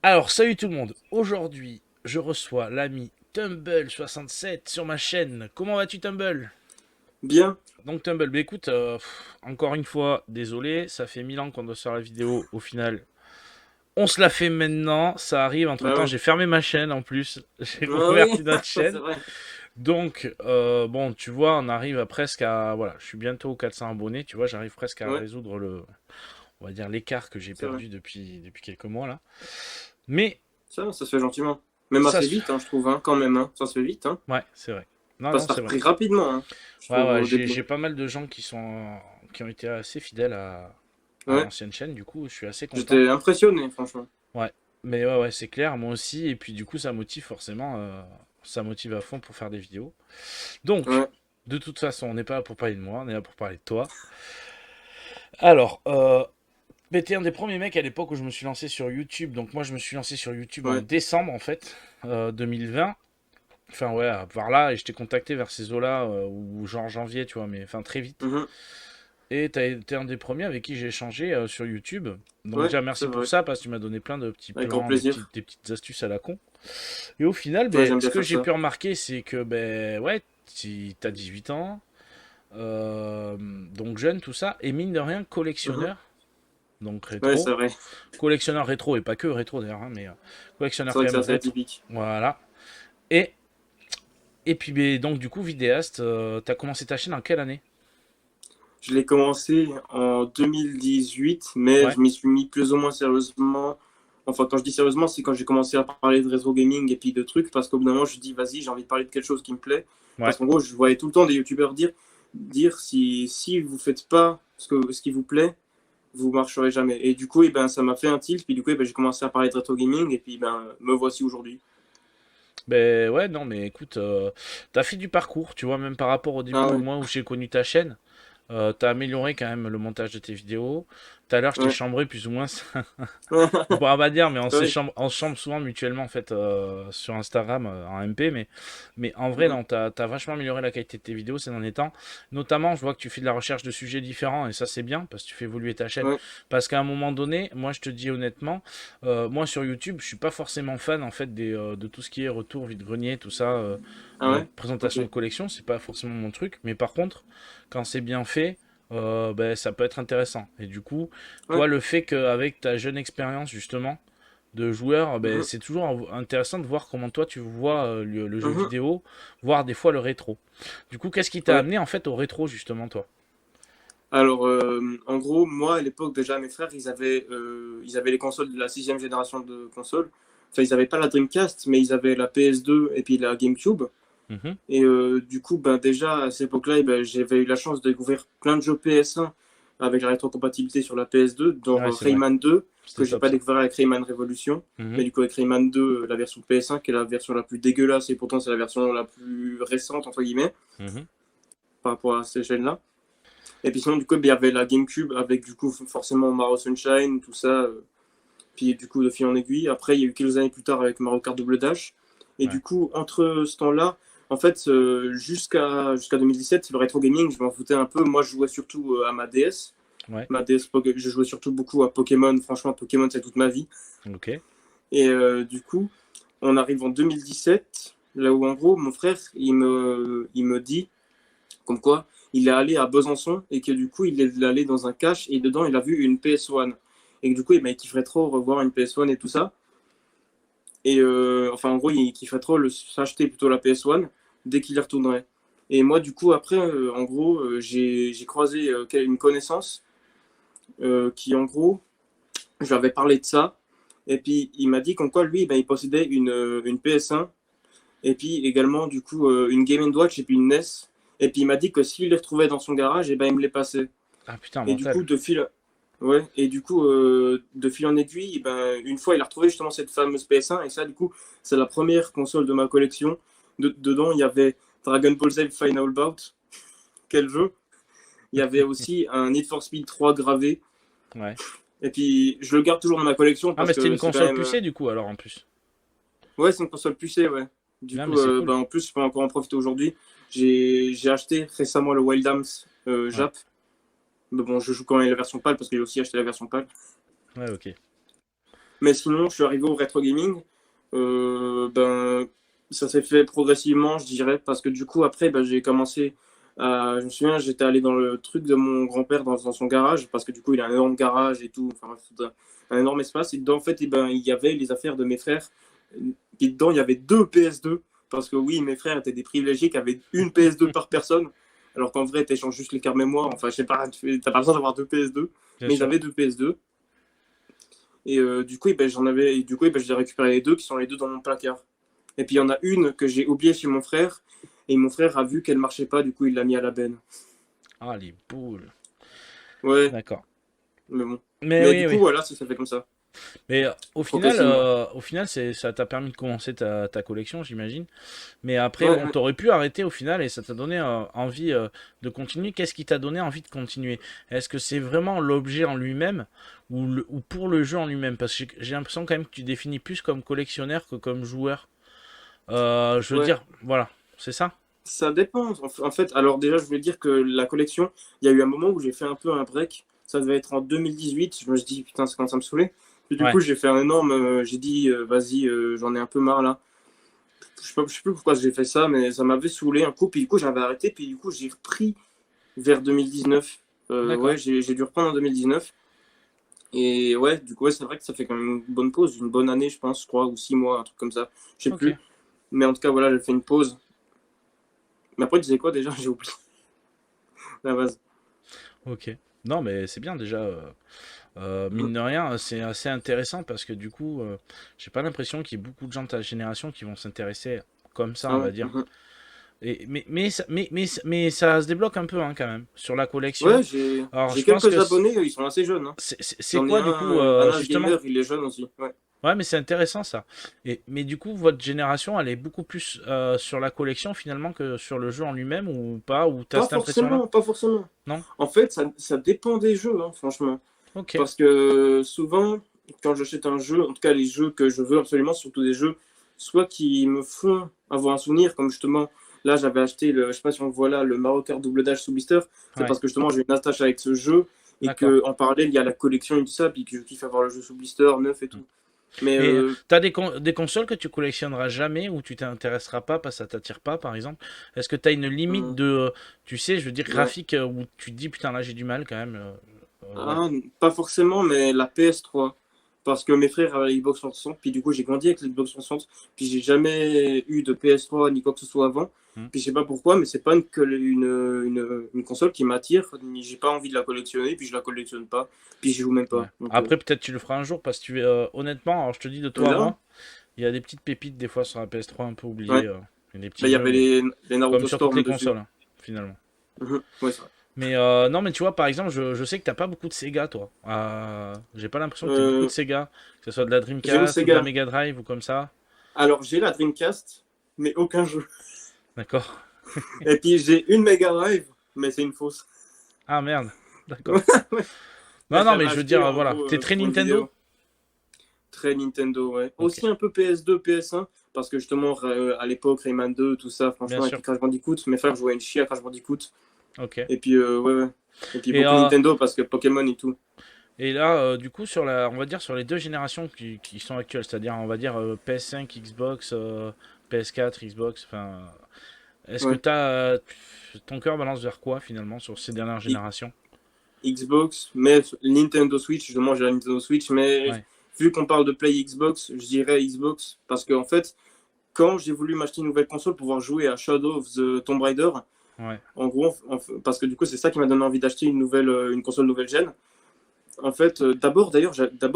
Alors, salut tout le monde. Aujourd'hui, je reçois l'ami Tumble67 sur ma chaîne. Comment vas-tu, Tumble? Bien. Donc, Tumble, bah, écoute, encore une fois, désolé, ça fait 1000 ans qu'on doit se faire la vidéo. Au final, on se la fait maintenant. Ça arrive. Bah Entre-temps, oui. j'ai fermé ma chaîne en plus. J'ai Ah oui, reconverti notre c'est chaîne. vrai. Donc, bon, tu vois, on arrive à presque à. Voilà, je suis bientôt aux 400 abonnés. Tu vois, j'arrive presque à Ouais, résoudre on va dire, l'écart que j'ai c'est vrai. perdu depuis quelques mois là. Mais, Ça se fait gentiment. Même ça assez se. vite, hein, je trouve, hein, quand même. Hein. Ça se fait vite. Hein. Ouais, c'est vrai. Non, Ça non, se c'est fait vrai. repris rapidement, hein, je Ouais, trouve, ouais, au j'ai début. j'ai pas mal de gens qui ont été assez fidèles à Ouais. l'ancienne chaîne, du coup, je suis assez content. J'étais impressionné, franchement. Ouais, mais ouais, ouais, c'est clair, moi aussi, et puis du coup, ça motive forcément, ça motive à fond pour faire des vidéos. Donc, Ouais, de toute façon, on n'est pas là pour parler de moi, on est là pour parler de toi. Alors, mais t'es un des premiers mecs à l'époque où je me suis lancé sur YouTube, donc moi, je me suis lancé sur YouTube en ouais. décembre, en fait, 2020. Enfin, ouais, par là, et je t'ai contacté vers ces eaux-là, ou genre janvier, tu vois, mais enfin, très vite. Mhm. Et t'as été un des premiers avec qui j'ai échangé sur YouTube. Donc Ouais, déjà c'est merci pour vrai. ça parce que tu m'as donné plein de petits Avec grand plans, plaisir. des petites astuces à la con. Et au final, Ouais, ben, j'aime ce bien que faire j'ai ça. pu remarquer, c'est que ben ouais, si t'as 18 ans, donc jeune, tout ça, et mine de rien, Mhm. collectionneur, donc Ouais, rétro. c'est vrai. Collectionneur rétro et pas que rétro d'ailleurs, hein, mais collectionneur C'est quand vrai que c'est même assez rétro. atypique. Voilà. Et, et puis ben, donc du coup, vidéaste, t'as commencé ta chaîne en quelle année? Je l'ai commencé en 2018, mais Ouais, je m'y suis mis plus ou moins sérieusement. Enfin, quand je dis sérieusement, c'est quand j'ai commencé à parler de rétro gaming et puis de trucs, parce qu'au bout d'un moment, je me dis, vas-y, j'ai envie de parler de quelque chose qui me plaît. ouais. Parce qu'en gros, je voyais tout le temps des youtubeurs dire si vous faites pas ce qui vous plaît, vous marcherez jamais. Et du coup, eh ben, ça m'a fait un tilt, puis du coup, eh ben, j'ai commencé à parler de rétro gaming, et puis ben, me voici aujourd'hui. Ben ouais, non, mais écoute, t'as fait du parcours, tu vois, même par rapport au début Ah où ouais, moi où j'ai connu ta chaîne. T'as amélioré quand même le montage de tes vidéos. Tout à l'heure, je t'ai ouais. chambré plus ou moins. On pourra pas dire, mais Ouais. on se chambre souvent mutuellement en fait sur Instagram en MP. Mais en vrai, Mhm. non, t'as vachement amélioré la qualité de tes vidéos ces derniers temps. Notamment, je vois que tu fais de la recherche de sujets différents et ça c'est bien parce que tu fais évoluer ta chaîne. Ouais. Parce qu'à un moment donné, moi je te dis honnêtement, moi sur YouTube, je suis pas forcément fan en fait de tout ce qui est retour, vide-grenier, tout ça, Ah ouais. Ok. présentation de collection, c'est pas forcément mon truc. Mais par contre, quand c'est bien fait, ben, ça peut être intéressant. Et du coup, Ouais. toi, le fait qu'avec ta jeune expérience, justement, de joueur, ben, Mhm. c'est toujours intéressant de voir comment toi tu vois le jeu Mhm. vidéo, voire des fois le rétro. Du coup, qu'est-ce qui t'a Ouais. amené en fait au rétro, justement, toi? Alors, en gros, moi, à l'époque, déjà, mes frères, ils avaient les consoles de la sixième génération de consoles. Enfin, ils n'avaient pas la Dreamcast, mais ils avaient la PS2 et puis la GameCube. Mhm. Et du coup, ben, déjà, à cette époque-là, eh ben, j'avais eu la chance de découvrir plein de jeux PS1 avec la rétrocompatibilité sur la PS2, dont Ouais, c'est vrai. Rayman 2, que C'était j'ai top pas ça. découvert avec Rayman Revolution. Mais Mhm. du coup, avec Rayman 2, la version PS1, qui est la version la plus dégueulasse, et pourtant c'est la version la plus récente, entre guillemets, Mhm. par rapport à ces chaînes-là. Et puis sinon, du coup, il y avait la GameCube avec du coup forcément Mario Sunshine, tout ça. Puis du coup, de fil en aiguille. Après, il y a eu quelques années plus tard avec Mario Kart Double Dash. Et Ouais. du coup, entre ce temps-là, en fait, jusqu'à 2017, le rétro gaming, je m'en foutais un peu. Moi, je jouais surtout à ma DS. Ouais. Ma DS, je jouais surtout beaucoup à Pokémon. Franchement, Pokémon, c'est toute ma vie. Ok. Et du coup, on arrive en 2017, là où en gros, mon frère, il me dit comme quoi il est allé à Besançon et que du coup il est allé dans un cache et dedans il a vu une PS1 et que du coup il kifferait trop revoir une PS1 et tout ça et enfin en gros il kifferait trop s'acheter plutôt la PS1 dès qu'il y retournerait et moi du coup après en gros j'ai croisé une connaissance qui en gros je lui avais parlé de ça et puis il m'a dit comme quoi lui ben, il possédait une PS1 et puis également du coup une Game Watch et puis une NES et puis il m'a dit que s'il les retrouvait dans son garage et ben il me les passait. Ah putain, Et du coup, mental. de fil en aiguille, ben, une fois, il a retrouvé justement cette fameuse PS1. Et ça, du coup, c'est la première console de ma collection. Dedans, il y avait Dragon Ball Z Final Bout. Quel jeu. Il y avait aussi un Need for Speed 3 gravé. Ouais. Et puis, je le garde toujours dans ma collection Ah, mais parce c'était que une c'est quand console même. pucée du coup, alors en plus. Ouais, c'est une console pucée, ouais. Du Non, mais coup, c'est cool. ben, en plus, je peux encore en profiter aujourd'hui. J'ai acheté récemment le Wild Arms Ouais. Jap. Mais bon, je joue quand même la version pâle parce que j'ai aussi acheté la version pâle. Ouais, ok. Mais sinon, je suis arrivé au rétro gaming. Ben, ça s'est fait progressivement, je dirais, parce que du coup, après, ben, j'ai commencé à. Je me souviens, j'étais allé dans le truc de mon grand-père dans son garage, parce que du coup, il a un énorme garage et tout, enfin, un énorme espace. Et dedans, en fait, eh ben, il y avait les affaires de mes frères. Et dedans, il y avait deux PS2, parce que oui, mes frères étaient des privilégiés qui avaient une PS2 par personne, alors qu'en vrai, tu échanges juste les cartes mémoire. Enfin, je sais pas, t'as pas besoin d'avoir deux PS2, Bien mais ils sûr. avaient deux PS2. Et du coup, eh ben, j'en avais, et du coup, eh ben, j'ai récupéré les deux qui sont les deux dans mon placard. Et puis il y en a une que j'ai oubliée chez mon frère. Et mon frère a vu qu'elle marchait pas, du coup il l'a mis à la benne. Ah, les boules. Ouais, D'accord. mais bon. Mais Mais oui, du coup, oui. voilà, ça s'est fait comme ça, Mais progressivement. au final, ça t'a permis de commencer ta collection, j'imagine. Mais après, Ouais, bon, ouais. t'aurais pu arrêter au final et ça t'a donné envie de continuer. Qu'est-ce qui t'a donné envie de continuer? Est-ce que c'est vraiment l'objet en lui-même ou pour le jeu en lui-même? Parce que j'ai l'impression quand même que tu définis plus comme collectionneur que comme joueur. Je veux Ouais. dire, voilà, c'est ça? Ça dépend. En fait, alors déjà, je voulais dire que la collection, il y a eu un moment où j'ai fait un peu un break. Ça devait être en 2018. Je me suis dit, putain, ça commence à me saouler. Puis du Ouais, coup, j'ai fait un énorme. J'ai dit, vas-y, j'en ai un peu marre là. Je sais plus pourquoi j'ai fait ça, mais ça m'avait saoulé un coup. Puis du coup, j'avais arrêté. Puis du coup, j'ai repris vers 2019. Ouais, d'accord. j'ai dû reprendre en 2019. Et ouais, du coup, ouais, c'est vrai que ça fait quand même une bonne pause, une bonne année, je pense, je crois, ou 6 mois, un truc comme ça. Je sais Ok, plus. Mais en tout cas, voilà, j'ai fait une pause. Mais après, tu disais quoi déjà? J'ai oublié la base. ok. Non, mais c'est bien déjà. Mine de rien, c'est assez intéressant parce que du coup, j'ai pas l'impression qu'il y ait beaucoup de gens de ta génération qui vont s'intéresser comme ça, Ah on ouais. va dire. Mais ça se débloque un peu hein, quand même sur la collection. Ouais, Alors j'ai je pense quelques que abonnés, ils sont assez jeunes, hein. c'est J'en ai quoi du un, coup Anas justement? Gamer, il est jeune aussi. Ouais. Ouais, mais c'est intéressant ça. Mais du coup, votre génération, elle est beaucoup plus sur la collection finalement que sur le jeu en lui-même ou pas? Ou t'as Pas cette impression-là? forcément, pas forcément. Non? En fait, ça dépend des jeux, hein, franchement. Ok, Parce que souvent, quand j'achète un jeu, en tout cas les jeux que je veux absolument, surtout des jeux, soit qui me font avoir un souvenir, comme justement, là j'avais acheté, je sais pas si on le voit là, le Mario Kart Double Dash sous blister, c'est ouais, parce que justement j'ai une attache avec ce jeu et d'accord. qu'en parallèle il y a la collection et tout ça, puis que je kiffe avoir le jeu sous blister neuf et tout. Mais Mais t'as des consoles que tu collectionneras jamais ou tu t'intéresseras pas parce que ça t'attire pas, par exemple? Est-ce que t'as une limite hum, de, tu sais, je veux dire, ouais. graphique où tu te dis, putain, là j'ai du mal quand même. Voilà. Ah, pas forcément, mais la PS3. Parce que mes frères avaient la Xbox 360, puis du coup j'ai grandi avec la Xbox 360, puis j'ai jamais eu de PS3 ni quoi que ce soit avant. Hmm. Puis je sais pas pourquoi, mais c'est pas une console qui m'attire, ni j'ai pas envie de la collectionner, puis je la collectionne pas, puis j'y joue même Ouais. pas. Donc, Après, peut-être tu le feras un jour parce que honnêtement, alors je te dis de on toi à verra. moi, il y a des petites pépites des fois sur la PS3 un peu oubliées. Ouais. Il y a des petits Bah, il y jeux, avait mais les comme Naruto sur toutes Storm les dessus. consoles, hein, finalement. Ouais, c'est vrai. Mais non, mais tu vois, par exemple, je sais que t'as pas beaucoup de Sega, toi. J'ai pas l'impression que t'aies beaucoup de Euh, Sega, que ce soit de la j'ai une Dreamcast ou de la Sega. Mega Drive ou comme ça. Alors j'ai la Dreamcast, mais aucun jeu. D'accord. Et puis j'ai une Mega Drive, mais c'est une fausse. Ah merde, d'accord. Ouais. Non, Je non, mais l'avais je veux acheté dire, en voilà. gros T'es très pour une Nintendo? vidéo. Très Nintendo, ouais. Ok, Aussi un peu PS2, PS1, parce que justement, à l'époque, Rayman 2, tout ça, bien franchement, et sûr. puis Crash Bandicoot, mes frères jouaient une chier à Crash Bandicoot. Ok. Et puis, ouais, ouais. Et puis Et, beaucoup Nintendo, parce que Pokémon et tout. et là, du coup, on va dire sur les deux générations qui sont actuelles, c'est-à-dire, on va dire PS5, Xbox, PS4, Xbox, enfin, est-ce que Ouais. ton cœur balance vers quoi finalement sur ces dernières I- générations? Xbox, mais Nintendo Switch, justement, j'ai la Nintendo Switch, mais Ouais, vu qu'on parle de Play Xbox, je dirais Xbox, parce qu'en fait, quand j'ai voulu m'acheter une nouvelle console pour pouvoir jouer à Shadow of the Tomb Raider, ouais, en gros, parce que du coup, c'est ça qui m'a donné envie d'acheter une console nouvelle gen. En fait, d'abord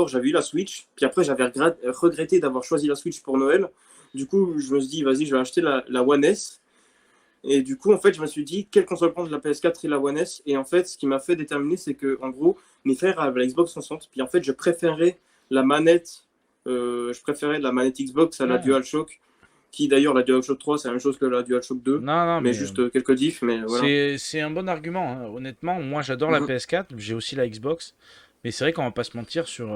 j'avais eu la Switch, puis après j'avais regretté d'avoir choisi la Switch pour Noël. Du coup, je me suis dit, vas-y, je vais acheter la One S. Et du coup, en fait, je me suis dit, quelle console prendre, la PS4 et la One S. Et en fait, ce qui m'a fait déterminer, c'est que, en gros, mes frères avaient la Xbox 360, puis en fait, la manette, je préférais la manette Xbox à la ouais. DualShock, qui d'ailleurs, la DualShock 3, c'est la même chose que la DualShock 2, Non, non, mais mais juste quelques diffs, mais voilà. c'est un bon argument, hein. Honnêtement, moi j'adore la Mhm. PS4, j'ai aussi la Xbox, mais c'est vrai qu'on va pas se mentir sur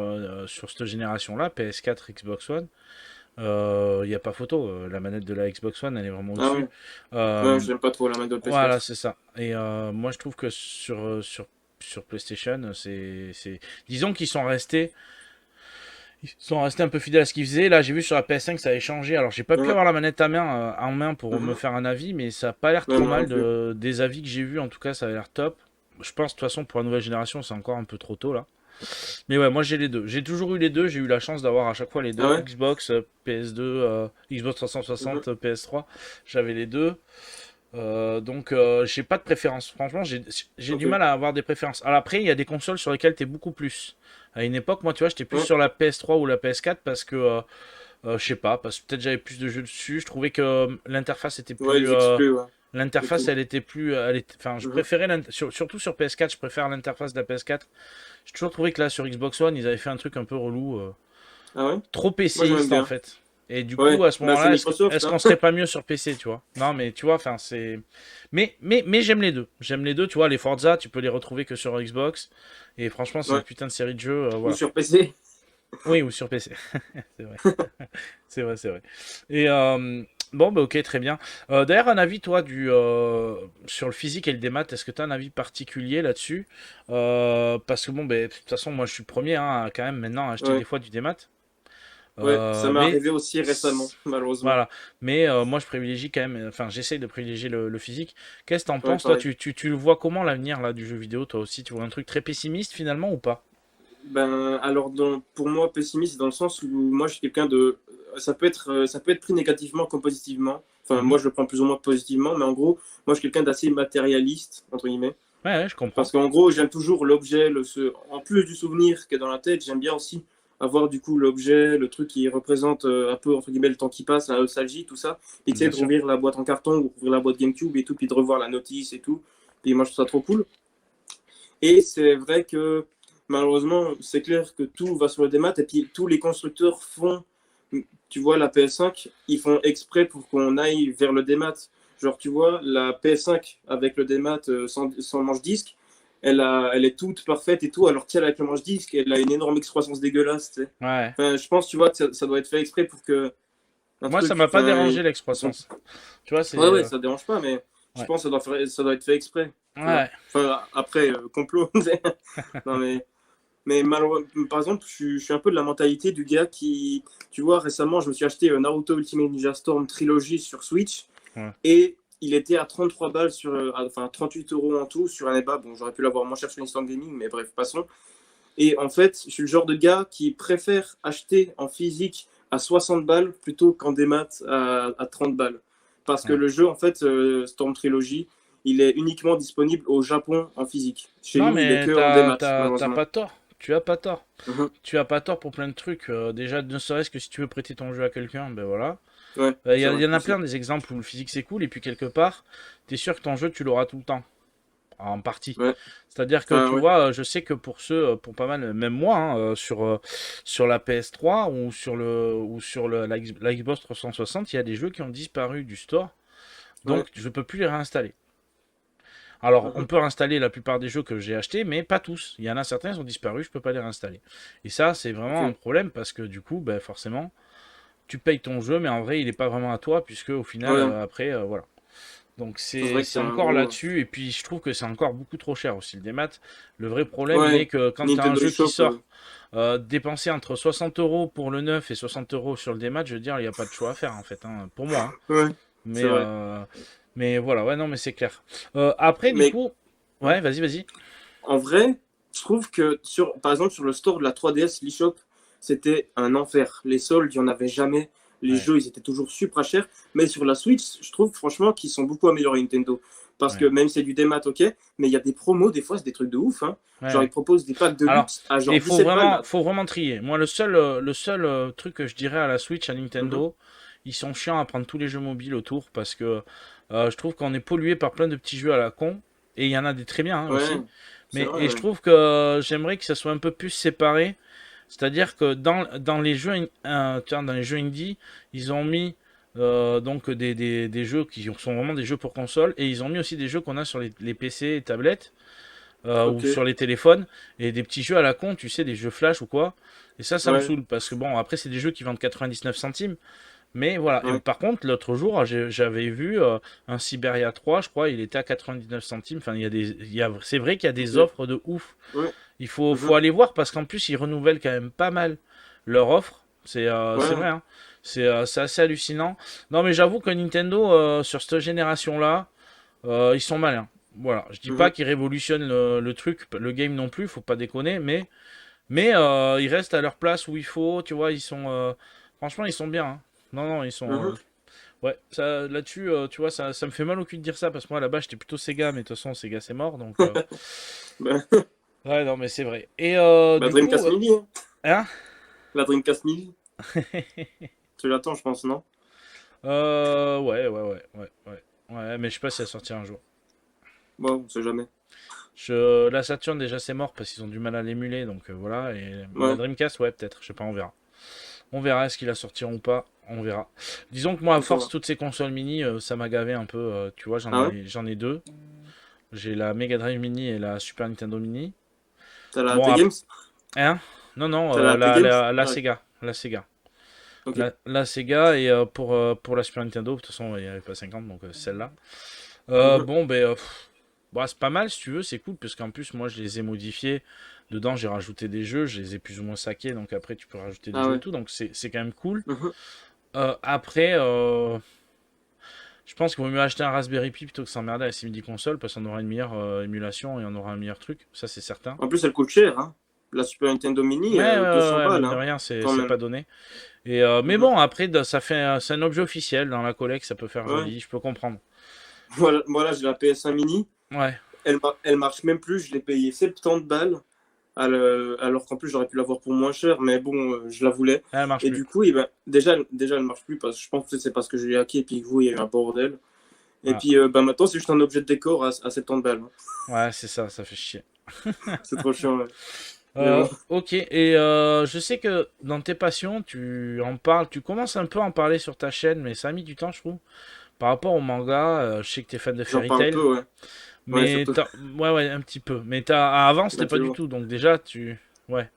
cette génération-là, PS4, Xbox One. Il n'y a pas photo. La manette de la Xbox One, elle est vraiment Ah au-dessus. ouais, ouais, Euh, j'aime pas trop la manette de la voilà, PS4. c'est ça. Et moi, je trouve que sur PlayStation, disons qu'ils sont restés. Ils sont restés un peu fidèles à ce qu'ils faisaient. Là, j'ai vu sur la PS5, ça avait changé. Alors, j'ai pas pu Ouais. avoir la manette à main, en main pour me Mhm. faire un avis, mais ça a pas l'air Ouais, trop moi non mal. plus. Des avis que j'ai vus, en tout cas, ça a l'air top. Je pense, de toute façon, pour la nouvelle génération, c'est encore un peu trop tôt là. Mais ouais, moi j'ai les deux. J'ai toujours eu les deux. J'ai eu la chance d'avoir à chaque fois les Ah deux. ouais? Xbox, PS2, Xbox Mhm. 360, PS3. J'avais les deux. Donc, j'ai pas de préférence. Franchement, j'ai du Ok. mal à avoir des préférences. Alors après, il y a des consoles sur lesquelles t'es beaucoup plus. À une époque, moi, tu vois, j'étais plus Ouais. sur la PS3 ou la PS4 parce que, je sais pas, parce que peut-être j'avais plus de jeux dessus. Je trouvais que l'interface était Ouais, plus. les exclus, ouais. Et L'interface, tout. elle était plus. Enfin, je Mhm. préférais, surtout sur PS4, je préfère l'interface de la PS4. J'ai toujours trouvé que là, sur Xbox One, ils avaient fait un truc un peu relou. Ah ouais? Trop Moi, j'aime PCiste en bien. fait. Et du coup, Ouais. à ce Bah, c'est moment-là, Microsoft, est-ce hein. qu'on serait pas mieux sur PC, tu vois? Non, mais tu vois, enfin, c'est. Mais j'aime les deux. J'aime les deux, tu vois. Les Forza, tu peux les retrouver que sur Xbox. Et franchement, c'est une Ouais. putain de série de jeux, Ou voilà. sur PC. Oui, ou sur PC. C'est vrai. C'est vrai, c'est vrai. Et bon, bah ok, très bien. D'ailleurs, un avis, toi, sur le physique et le démat, est-ce que tu as un avis particulier là-dessus? Parce que bon, ben, de toute façon, moi, je suis le premier, hein, quand même, maintenant, à acheter des Ouais. fois du démat. Ouais. Ça m'est Mais arrivé aussi récemment, malheureusement. voilà. Mais moi, je privilégie quand même. Enfin, j'essaye de privilégier le physique. Qu'est-ce que t'en Ouais, penses, toi? pareil. Tu le vois comment l'avenir là du jeu vidéo, toi aussi? Tu vois un truc très pessimiste finalement ou pas? Ben, alors, pour moi, pessimiste, c'est dans le sens où moi, je suis quelqu'un de. Ça peut être pris négativement comme positivement. Enfin, Mhm. moi, je le prends plus ou moins positivement, mais en gros, moi, je suis quelqu'un d'assez matérialiste, entre guillemets. Ouais, ouais, je Parce comprends. qu'en gros, j'aime toujours l'objet, en plus du souvenir qui est dans la tête, j'aime bien aussi avoir du coup l'objet, le truc qui représente un peu, entre guillemets, le temps qui passe, la nostalgie, tout ça. Et tu sais, Bien de sûr. rouvrir la boîte en carton ou rouvrir la boîte GameCube et tout, puis de revoir la notice et tout. Puis moi, je trouve ça trop cool. Et c'est vrai que malheureusement, c'est clair que tout va sur le démat et puis tous les constructeurs font, tu vois, la PS5, ils font exprès pour qu'on aille vers le démat. Genre, tu vois, la PS5 avec le démat sans manche-disque, elle est toute parfaite et tout, alors qu'elle avec le manche-disque, elle a une énorme excroissance dégueulasse, tu sais. Ouais. Enfin, je pense, tu vois, que ça doit être fait exprès pour que un Moi, ça truc, m'a pas enfin, dérangé ils sont... l'ex-croissance. Tu vois, Ouais, c'est. ouais, ça dérange pas, mais je Ouais. pense que ça doit être fait exprès, tu vois. Ouais. Enfin, après, complot. Non, mais malheureusement, par exemple, je suis un peu de la mentalité du gars qui, tu vois, récemment, je me suis acheté Naruto Ultimate Ninja Storm Trilogy sur Switch Ouais. et il était à 33 balles enfin 38 euros en tout sur un EBA. Bon, j'aurais pu l'avoir moins cher sur Instant Gaming, mais bref, passons. Et en fait, je suis le genre de gars qui préfère acheter en physique à 60 balles plutôt qu'en démat à 30 balles. Parce que Ouais. le jeu, en fait, Storm Trilogy, il est uniquement disponible au Japon en physique. Chez Non, nous, il est mais que en démat, t'as malheureusement. pas tort. Tu as pas tort. Mhm. Tu as pas tort pour plein de trucs. Déjà, ne serait-ce que si tu veux prêter ton jeu à quelqu'un, ben voilà. Ouais, c'est Il vrai y en a aussi. plein des exemples où le physique c'est cool, et puis quelque part, t'es sûr que ton jeu tu l'auras tout le temps. En partie. Ouais. C'est-à-dire que Enfin, tu ouais. vois, je sais que pour ceux, pour pas mal, même moi, hein, sur la PS3 ou sur la Xbox 360, il y a des jeux qui ont disparu du store, Ouais. donc je peux plus les réinstaller. Alors, on Mhm. peut réinstaller la plupart des jeux que j'ai achetés, mais pas tous. Il y en a certains qui ont disparu, je peux pas les réinstaller. Et ça, c'est vraiment un Ok. problème parce que du coup, ben, forcément, tu payes ton jeu, mais en vrai, il est pas vraiment à toi, puisque au final, Ouais. après, voilà. Donc C'est vrai que c'est c'est un encore gros. là-dessus, et puis je trouve que c'est encore beaucoup trop cher aussi le démat. Le vrai problème, il est Ouais. que quand tu as un Nintendo jeu qui eShop. sort, dépenser entre 60 euros pour le neuf et 60 euros sur le démat, je veux dire, il n'y a pas de choix à faire en fait, hein, pour moi, hein. Ouais. C'est Mais, vrai. mais voilà, ouais, non, mais c'est clair. Après, du Mais coup, ouais. ouais, vas-y, vas-y. En vrai, je trouve que par exemple, sur le store de la 3DS, l'eShop, c'était un enfer. Les soldes, il n'y en avait jamais. Les Ouais, jeux, ils étaient toujours super chers. Mais sur la Switch, je trouve franchement qu'ils sont beaucoup améliorés, Nintendo. Parce que ouais, même si c'est du démat, ok, mais il y a des promos, des fois, c'est des trucs de ouf, hein. ouais, Genre, ils ouais. proposent des packs de Alors, luxe à genre et 17 balles, là. faut vraiment trier. Moi, le seul truc que je dirais à la Switch, à Mhm. Nintendo, ils sont chiants à prendre tous les jeux mobiles autour parce que je trouve qu'on est pollué par plein de petits jeux à la con. Et il y en a des très bien, hein, Ouais, aussi. c'est vrai, Et je ouais. trouve que j'aimerais que ça soit un peu plus séparé. C'est-à-dire que dans les jeux, tiens, dans les jeux indie, ils ont mis donc des jeux qui sont vraiment des jeux pour console. Et ils ont mis aussi des jeux qu'on a sur les PC et tablettes ou Ok, sur les téléphones, et des petits jeux à la con, tu sais, des jeux flash ou quoi. Et ça me ouais, saoule parce que bon, après, c'est des jeux qui vendent 99 centimes. Mais voilà. Et ouais. par contre, l'autre jour, j'avais vu un Siberia 3, je crois, il était à 99 centimes. Enfin, c'est vrai qu'il y a Ok, des offres de ouf. ouais. Faut Mhm. aller voir parce qu'en plus, ils renouvellent quand même pas mal. leur offre. C'est Ouais. vrai, hein. C'est assez hallucinant. Non, mais j'avoue que Nintendo, sur cette génération-là, ils sont malins. Voilà, je dis pas Mhm. qu'ils révolutionnent le truc, le game non plus, faut pas déconner, mais ils restent à leur place où il faut, tu vois, franchement, ils sont bien, hein. Non, non, ils sont, Mhm. ouais, ça, là-dessus, tu vois, ça me fait mal au cul de dire ça, parce que moi, là-bas, j'étais plutôt Sega, mais de toute façon, Sega, c'est mort, donc, Bah, ouais, non, mais c'est vrai. Et bah, du coup, Dreamcast Mini, hein. hein? La Dreamcast Mini, tu l'attends, je pense, non? Ouais, ouais, ouais, ouais, ouais. Ouais, mais je sais pas si elle sortira un jour. Bon, on sait jamais. La Saturn, déjà, c'est mort parce qu'ils ont du mal à l'émuler, donc voilà. Mais la Ouais, Dreamcast, ouais, peut-être, je sais pas, on verra. On verra est-ce qu'ils la sortiront ou pas, on verra. Disons que moi, à on force, saura. toutes ces consoles mini, ça m'a gavé un peu. Tu vois, Ah ouais? j'en ai deux. J'ai la Mega Drive Mini et la Super Nintendo Mini. T'as la Bon, T-Games? hein? Non, non, T'as la T-Games? la Ah, ok. Sega. La Sega. Ok. La Sega, et pour la Super Nintendo, de toute façon, il n'y avait pas 50, donc celle-là. Mhm. Bon, ben, bah, c'est pas mal si tu veux, c'est cool, parce qu'en plus, moi, je les ai modifiés. Dedans, j'ai rajouté des jeux, je les ai plus ou moins saqués, donc après, tu peux rajouter des Ah jeux et ouais. tout, donc c'est quand même cool. Mhm. Après, je pense qu'il vaut mieux acheter un Raspberry Pi plutôt que s'emmerder à la Simidi console, parce qu'on aura une meilleure émulation et on aura un meilleur truc, ça c'est certain. En plus, elle coûte cher, hein. La Super Nintendo Mini, Ouais, ouais, 200 ouais, balles, mine de hein. rien, Quand c'est même. pas donné. Mais Mhm. bon, après, c'est un objet officiel dans la collecte, ça peut faire Ouais. joli, je peux comprendre. Voilà, voilà, j'ai la PS1 Mini. Ouais, Elle marche même plus. Je l'ai payé 70 balles. Alors qu'en plus, j'aurais pu l'avoir pour moins cher. Mais bon, je la voulais. elle marche Et plus. du coup, déjà, elle marche plus. Parce que je pense que c'est parce que je l'ai hacké et puis que vous, il y a eu un bordel. Et Voilà. puis, bah, maintenant, c'est juste un objet de décor à 70 balles, hein. Ouais, c'est ça, ça fait chier. C'est trop chiant, ouais. Mais bon. Ok, et je sais que dans tes passions, tu en parles, tu commences un peu à en parler sur ta chaîne, mais ça a mis du temps, je trouve. Par rapport au manga, je sais que t'es fan de J'en Fairy parle Tail, peu, ouais. Ouais, mais surtout. ouais, ouais, un petit peu. Mais avant, Bah, c'était pas tu du vois. tout, donc déjà, ouais.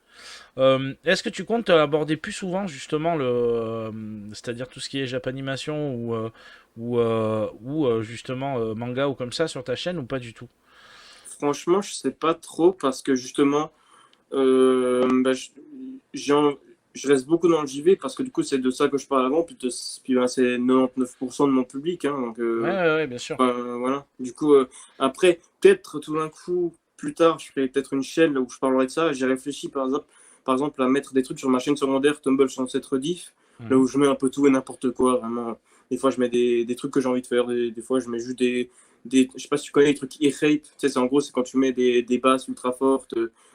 Est-ce que tu comptes aborder plus souvent, justement, c'est-à-dire tout ce qui est Japanimation ou justement manga ou comme ça sur ta chaîne ou pas du tout? Franchement, je sais pas trop parce que justement, bah, j'ai en- je reste beaucoup dans le JV parce que du coup, c'est de ça que je parle avant. Puis bah, c'est 99% de mon public, hein, donc, Ouais, ouais, ouais, bien sûr. voilà. Du coup, après, peut-être tout d'un coup, plus tard, je ferai peut-être une chaîne où je parlerai de ça. J'ai réfléchi par exemple à mettre des trucs sur ma chaîne secondaire Tumble 107 Rediff, là où Mhm. je mets un peu tout et n'importe quoi, vraiment. Des fois, je mets des trucs que j'ai envie de faire. Des fois, je mets juste je sais pas si tu connais les trucs e-rape. Tu sais, c'est en gros, c'est quand tu mets des basses ultra fortes,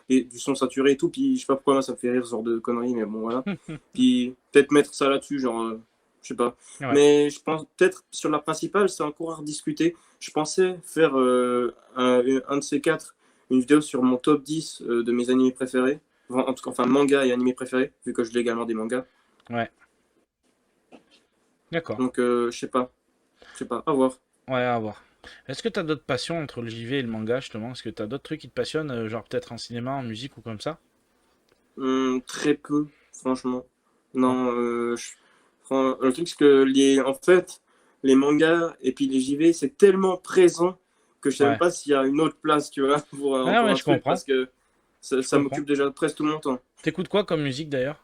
du son saturé et tout. Puis, je sais pas pourquoi, moi, ça me fait rire ce genre de conneries, mais bon, voilà. Puis, peut-être mettre ça là-dessus, genre, je sais pas. Ouais. Mais je pense peut-être sur la principale, c'est encore à rediscuter. Je pensais faire un de ces quatre, une vidéo sur mon top 10 de mes animés préférés. En tout cas, enfin, manga et animés préférés, vu que je lis également des mangas. Ouais, d'accord. Donc, je sais pas, à voir. Ouais, à voir. Est-ce que t'as d'autres passions entre le JV et le manga, justement? Est-ce que t'as d'autres trucs qui te passionnent, genre peut-être en cinéma, en musique ou comme ça? Très peu, franchement. Ouais. Non, le truc, c'est que en fait, les mangas et puis les JV, c'est tellement présent que je sais même Ouais. pas s'il y a une autre place, tu vois, Ah pour ouais, un je truc, comprends. parce que Je ça comprends. m'occupe déjà presque tout mon temps. T'écoutes quoi comme musique d'ailleurs?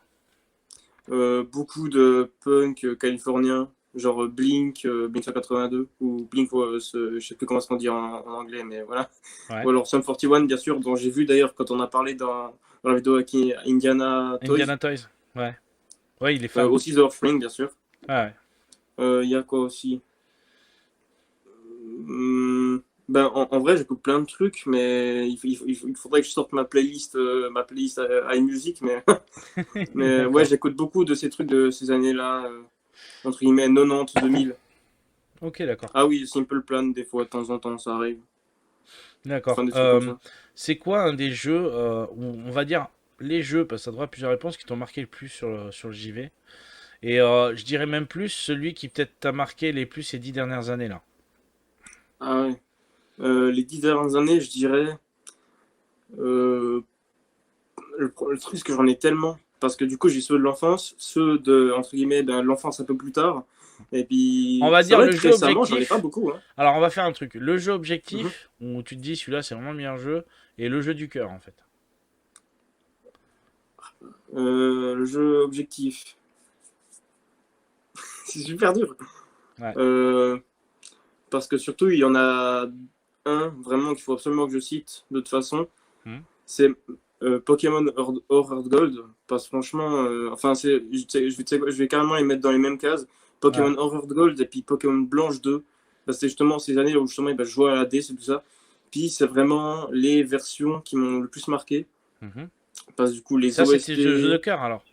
Beaucoup de punk californien, genre Blink 182, ou Blink, je sais plus comment on dit en anglais, mais voilà. Ouais. Ou alors Sum 41, bien sûr, dont j'ai vu d'ailleurs quand on a parlé dans la vidéo avec Indiana Toys. Indiana Toys. Ouais. Ouais, il est fan. Aussi The Offspring, bien sûr. Ah ouais. Il y a quoi aussi? Ben, en vrai, j'écoute plein de trucs, mais il faudrait que je sorte ma playlist iMusic. Mais ouais, D'accord. j'écoute beaucoup de ces trucs de ces années-là, entre guillemets 90, 2000. Ok, d'accord. Ah oui, Simple Plan, des fois, de temps en temps, ça arrive. D'accord. Enfin, des trucs comme ça. C'est quoi un des jeux, où on va dire les jeux, parce que ça devrait avoir plusieurs réponses, qui t'ont marqué le plus sur le JV? Et je dirais même plus celui qui peut-être t'a marqué les plus ces 10 dernières années là. Ah ouais. Les 10 dernières années, je dirais. euh, le truc, c'est que j'en ai tellement. Parce que du coup, j'ai ceux de l'enfance, ceux de, entre guillemets, de l'enfance un peu plus tard. Et On puis, va c'est dire vrai le que jeu récemment, j'en ai pas objectif. beaucoup, hein. Alors on va faire un truc. Le jeu Mhm. objectif, où tu te dis celui-là c'est vraiment le meilleur jeu, et le jeu du cœur en fait. Le jeu objectif. C'est super dur. Ouais. Euh, Parce que surtout, il y en a un vraiment qu'il faut absolument que je cite de toute façon. Hmm. C'est Pokémon Or Gold. Parce que franchement, enfin, je vais carrément les mettre dans les mêmes cases. Ouais. Pokémon Or Gold et puis Pokémon Blanche 2. Parce que c'est justement ces années où justement, je jouais à la D, c'est tout ça. Puis c'est vraiment les versions qui m'ont le plus marqué. Mhm. Parce que du coup, les Ça, c'était le jeu de OST. cœur alors.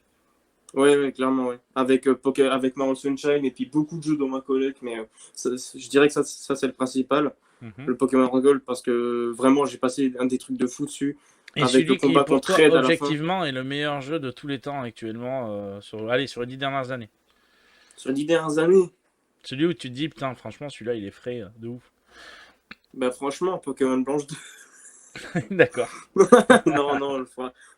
Ouais, ouais, clairement, ouais. Avec, avec Marvel Sunshine et puis beaucoup de jeux dans ma collecte, mais je dirais que ça c'est le principal, Mhm. le Pokémon Gold, parce que vraiment j'ai passé un des trucs de fou dessus, Et avec le celui qui, combat pour contre toi, Red à la fin. objectivement, est le meilleur jeu de tous les temps actuellement, allez, sur les 10 dernières années. Sur les 10 dernières années, Celui où tu te dis, putain, franchement, celui-là, il est frais, de ouf. bah franchement, Pokémon Blanche 2. D'accord. Non, non,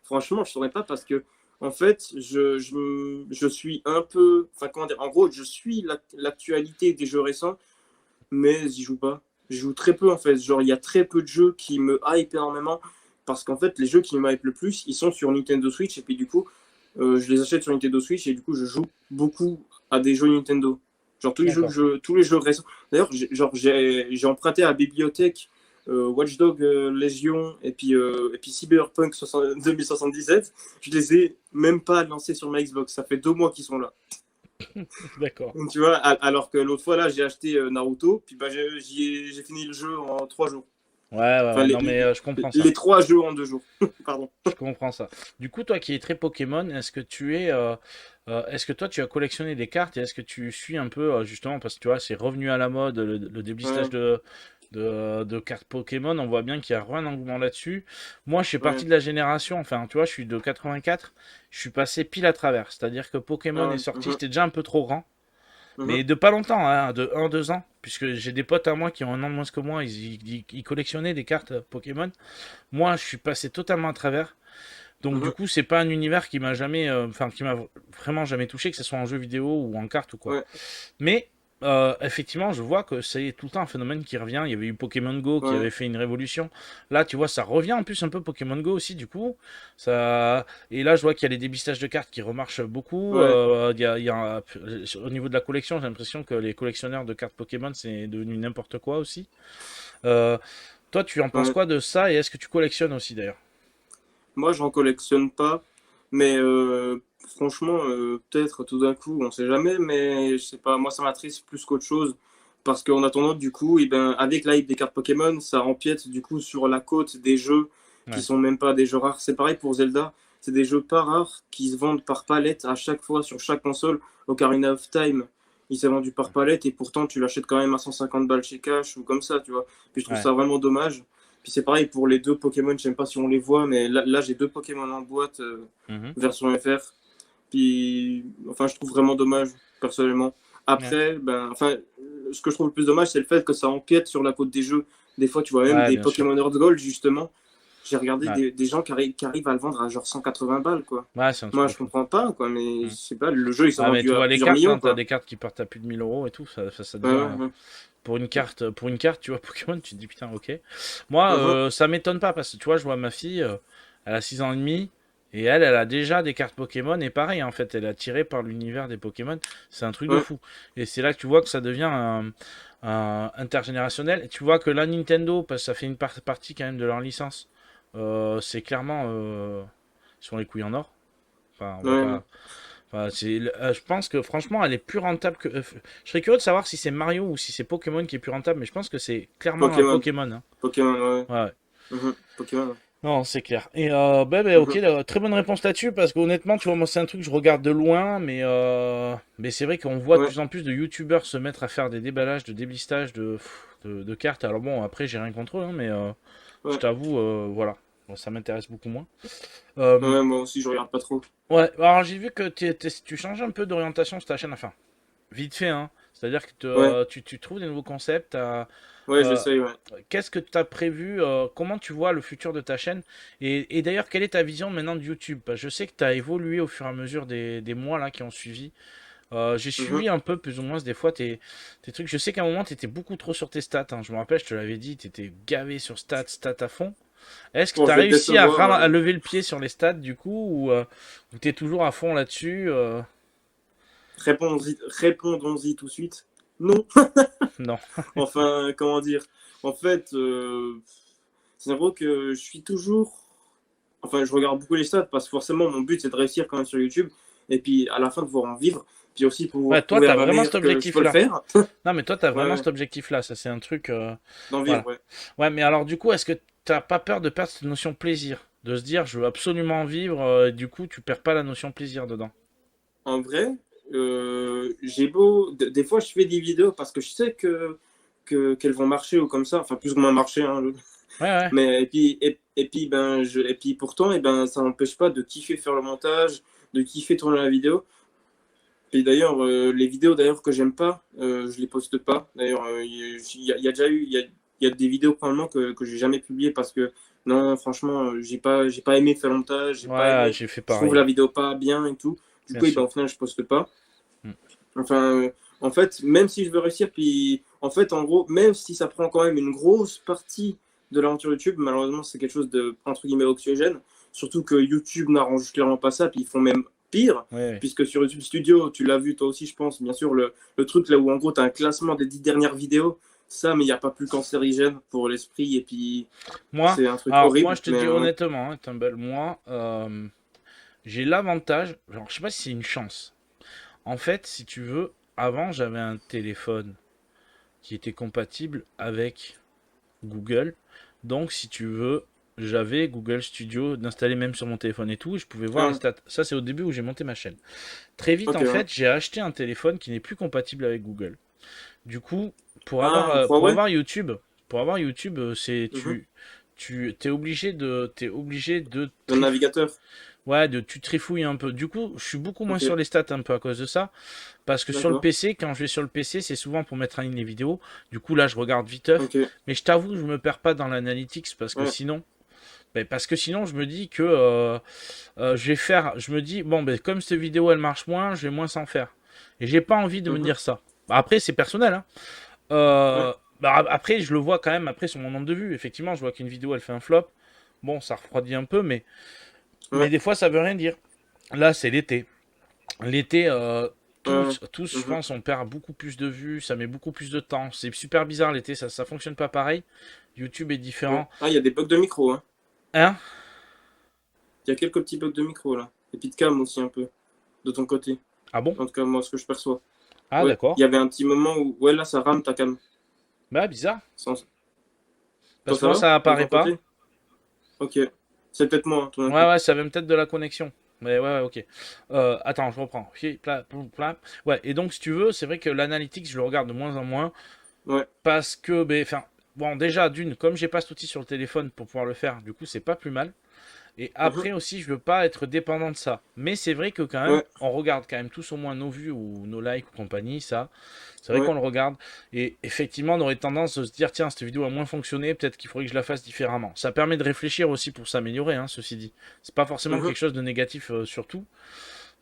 franchement, je saurais pas parce que, en fait, je suis un peu. Enfin, comment dire, en gros, je suis l'actualité des jeux récents, mais j'y joue pas. Je joue très peu en fait. Genre, il y a très peu de jeux qui me hype énormément parce qu'en fait, les jeux qui me hype le plus, ils sont sur Nintendo Switch et puis du coup, je les achète sur Nintendo Switch et du coup, je joue beaucoup à des jeux Nintendo. Genre, D'accord. tous les jeux récents. D'ailleurs, j'ai emprunté à la bibliothèque Watch Dogs Legion et puis Cyberpunk 2077. Je les ai même pas lancés sur ma Xbox. Ça fait 2 mois qu'ils sont là. D'accord. Donc, tu vois, alors que l'autre fois, là, j'ai acheté Naruto, puis bah, j'ai fini le jeu en 3 jours. Ouais, ouais, Enfin, ouais. Non, mais je comprends ça. les 3 jeux en 2 jours. Pardon. Je comprends ça. Du coup, toi qui es très Pokémon, est-ce que toi tu as collectionné des cartes et est-ce que tu suis un peu justement parce que tu vois c'est revenu à la mode le délistage Ouais, de cartes Pokémon, on voit bien qu'il y a un engouement là-dessus. Moi, je suis ouais. parti de la génération, enfin tu vois, je suis de 84, je suis passé pile à travers, c'est-à-dire que Pokémon Ah est ouais. sorti, j'étais déjà un peu trop grand. Mhm. Mais de pas longtemps, hein, de 1 2 ans, puisque j'ai des potes à moi qui ont un an de moins que moi, ils collectionnaient des cartes Pokémon. Moi, je suis passé totalement à travers. Donc du Mhm. coup, c'est pas un univers qui m'a jamais, enfin qui m'a vraiment jamais touché, que ce soit en jeu vidéo ou en carte ou quoi. Ouais, Mais effectivement, je vois que c'est tout le temps un phénomène qui revient. Il y avait eu Pokémon Go qui avait ouais, fait une révolution. Là, tu vois, ça revient en plus un peu Pokémon Go aussi, du coup. Ça... Et là, je vois qu'il y a les débistages de cartes qui remarchent beaucoup. ouais. Au niveau de la collection, j'ai l'impression que les collectionneurs de cartes Pokémon, c'est devenu n'importe quoi aussi. Euh, Toi, tu en penses Ouais. quoi de ça et est-ce que tu collectionnes aussi d'ailleurs? Moi, j'en collectionne pas, mais franchement, peut-être tout d'un coup, on sait jamais, mais je sais pas, moi, ça m'attriste plus qu'autre chose. Parce qu'en attendant, du coup, et ben, avec l'hype des cartes Pokémon, ça empiète du coup sur la cote des jeux qui Ouais, sont même pas des jeux rares. C'est pareil pour Zelda, c'est des jeux pas rares qui se vendent par palette à chaque fois sur chaque console. Ocarina of Time, il s'est vendu par palette et pourtant tu l'achètes quand même à 150 balles chez Cash ou comme ça, tu vois. Puis je trouve ouais. ça vraiment dommage. Puis c'est pareil pour les deux Pokémon, je sais pas si on les voit, mais là j'ai 2 Pokémon en boîte Mhm. version FR. Puis enfin, je trouve vraiment dommage, personnellement. Ouais. Après, ben, enfin, ce que je trouve le plus dommage, c'est le fait que ça empiète sur la côte des jeux. Des fois, tu vois même Ouais, des bien sûr. Pokémon Earth Gold, justement. J'ai regardé Ouais, des gens qui arrivent à le vendre à genre 180 balles, quoi. ouais, c'est un truc Moi, de je fou. comprends pas, quoi, mais je Mm. sais pas, le jeu, il s'est Ah, mais vendu tu à vois les plusieurs cartes, millions, hein, t'as quoi. des cartes qui partent à plus de 1000 € et tout, ça Ouais, devient. ouais, ouais. Pour une carte, tu vois, Pokémon, tu te dis putain, ok. Moi, Mhm. ça m'étonne pas parce que tu vois, je vois ma fille, elle a 6 ans et demi, et elle a déjà des cartes Pokémon, et pareil, en fait, elle est attirée par l'univers des Pokémon, c'est un truc de Ouais, fou. Et c'est là que tu vois que ça devient intergénérationnel. Et tu vois que la Nintendo, parce que ça fait une partie quand même de leur licence, c'est clairement. Sur les couilles en or. Enfin, on va ouais. pas. Enfin, je pense que franchement, elle est plus rentable que. Je serais curieux de savoir si c'est Mario ou si c'est Pokémon qui est plus rentable, mais je pense que c'est clairement Pokémon. Pokémon, hein. Pokémon, ouais. Ouais, ouais. Mhm. Pokémon. Non, c'est clair. Et ok, Mhm. très bonne réponse là-dessus, parce qu'honnêtement, tu vois, moi, c'est un truc que je regarde de loin, mais c'est vrai qu'on voit de Ouais, plus en plus de youtubeurs se mettre à faire des déballages, de déblistage de cartes. Alors bon, après, j'ai rien contre eux, hein, mais je ouais. t'avoue, voilà. Bon, ça m'intéresse beaucoup moins. Euh, Ouais, moi aussi, je regarde pas trop. ouais, alors j'ai vu que tu changes un peu d'orientation sur ta chaîne, enfin, vite fait, hein. C'est-à-dire que Ouais, tu trouves des nouveaux concepts. ouais, Euh, j'essaye, ouais. Qu'est-ce que tu as prévu, comment tu vois le futur de ta chaîne? Et d'ailleurs, quelle est ta vision maintenant de YouTube? Parce que je sais que tu as évolué au fur et à mesure des mois là qui ont suivi. J'ai Mhm. suivi un peu plus ou moins des fois tes trucs. Je sais qu'à un moment, tu étais beaucoup trop sur tes stats, hein. Je me rappelle, je te l'avais dit, tu étais gavé sur stats à fond. Est-ce que Bon, tu as je vais réussi à, décevoir. à lever le pied sur les stats du coup, ou tu es toujours à fond là-dessus Répondons-y tout de suite. Non. Non. Enfin, comment dire? En fait, c'est vrai que je suis toujours. Enfin, je regarde beaucoup les stats parce que forcément, mon but, c'est de réussir quand même sur YouTube. Et puis, à la fin, de pouvoir en vivre. Puis aussi, Ouais, pour toi, prouver tu à as ma vraiment cet mère que je peux le objectif-là. faire. Non, mais toi, tu as Ouais, vraiment ouais. cet objectif-là. Ça, c'est un truc. D'en vivre, Voilà. ouais. Ouais, mais alors, du coup, est-ce que t'as pas peur de perdre cette notion plaisir? De se dire, je veux absolument vivre, et du coup, tu perds pas la notion plaisir dedans. En vrai, j'ai beau. Des fois, je fais des vidéos parce que je sais qu'elles vont marcher ou comme ça. Enfin, plus ou moins marcher, hein. Ouais, ouais. Mais et puis et puis pourtant ça n'empêche pas de kiffer faire le montage, de kiffer tourner la vidéo. Et d'ailleurs les vidéos d'ailleurs que j'aime pas, je les poste pas. D'ailleurs il y a déjà eu il y a des vidéos probablement que j'ai jamais publiées parce que non franchement j'ai pas aimé faire le montage, j'ai pas Ouais, aimé, j'ai fait je trouve pareil. la vidéo pas bien et tout. Du Bien coup sûr. au final je poste pas. Mm. Enfin, en fait, même si je veux réussir, puis en fait, en gros, même si ça prend quand même une grosse partie de l'aventure YouTube, malheureusement, c'est quelque chose de, entre guillemets, oxygène. Surtout que YouTube n'arrange clairement pas ça, puis ils font même pire, Ouais, ouais. puisque sur YouTube Studio, tu l'as vu toi aussi, je pense, bien sûr, le truc là où en gros, tu as un classement des 10 dernières vidéos, ça, mais il n'y a pas plus cancérigène pour l'esprit, et puis Moi, c'est un truc alors, moi, horrible, je te mais dis ouais. honnêtement, hein, Tumble, moi, j'ai l'avantage. Alors, je sais pas si c'est une chance. En fait, si tu veux, avant, j'avais un téléphone qui était compatible avec Google. Donc, si tu veux, j'avais Google Studio d'installer même sur mon téléphone et tout, et je pouvais voir les Ah, stats. Ça, c'est au début où j'ai monté ma chaîne. Très vite, ok, en ouais. fait, j'ai acheté un téléphone qui n'est plus compatible avec Google. Du coup, Ah, pour Huawei? avoir YouTube, c'est Mhm. tu t'es obligé de Le navigateur. ouais, tu trifouilles un peu. Du coup, je suis beaucoup moins Ok, sur les stats un peu à cause de ça. Parce que sur le d'accord. PC, quand je vais sur le PC, c'est souvent pour mettre en ligne les vidéos. Du coup, là, je regarde viteuf. Ok, Mais je t'avoue, je me perds pas dans l'analytics ouais. parce que sinon, je me dis que je me dis, bon, ben, comme cette vidéo elle marche moins, je vais moins s'en faire. Et j'ai pas envie de me Mhm. dire ça. Bah, après, c'est personnel, hein. Ouais, Après, je le vois quand même après sur mon nombre de vues. Effectivement, je vois qu'une vidéo elle fait un flop. Bon, ça refroidit un peu, mais ouais. des fois, ça veut rien dire. Là, c'est l'été. L'été, Ouais. tous, je Mhm. pense, on perd beaucoup plus de vues, ça met beaucoup plus de temps. C'est super bizarre l'été, ça fonctionne pas pareil. YouTube est Ouais. différent. Ah, il y a des bugs de micro, hein. Hein? Il y a quelques petits bugs de micro, là. Et puis de cam aussi, un peu, de ton côté. Ah bon? En tout cas, moi, ce que je perçois. Ah Ouais, il d'accord. y avait un petit moment où, ouais, là, ça rame ta cam. Bah bizarre. Toi, Parce que ça moi, va, ça de apparaît ton pas. côté? Ok. C'est peut-être moi, hein, tout d'un Ouais, coup. ouais, ça vient peut-être de la connexion. Mais ouais, ouais, ok. Attends, je reprends. Ouais, et donc, si tu veux, c'est vrai que l'analytics, je le regarde de moins en moins. Ouais. Parce que, ben, enfin, bon, déjà, d'une, comme j'ai pas cet outil sur le téléphone pour pouvoir le faire, du coup, c'est pas plus mal. Et Mhm. après aussi, je veux pas être dépendant de ça. Mais c'est vrai que quand même, Ouais, on regarde quand même tous au moins nos vues ou nos likes ou compagnie, ça. C'est vrai ouais. qu'on le regarde. Et effectivement, on aurait tendance à se dire, tiens, cette vidéo a moins fonctionné, peut-être qu'il faudrait que je la fasse différemment. Ça permet de réfléchir aussi pour s'améliorer, hein, ceci dit. C'est pas forcément Mhm. quelque chose de négatif sur tout.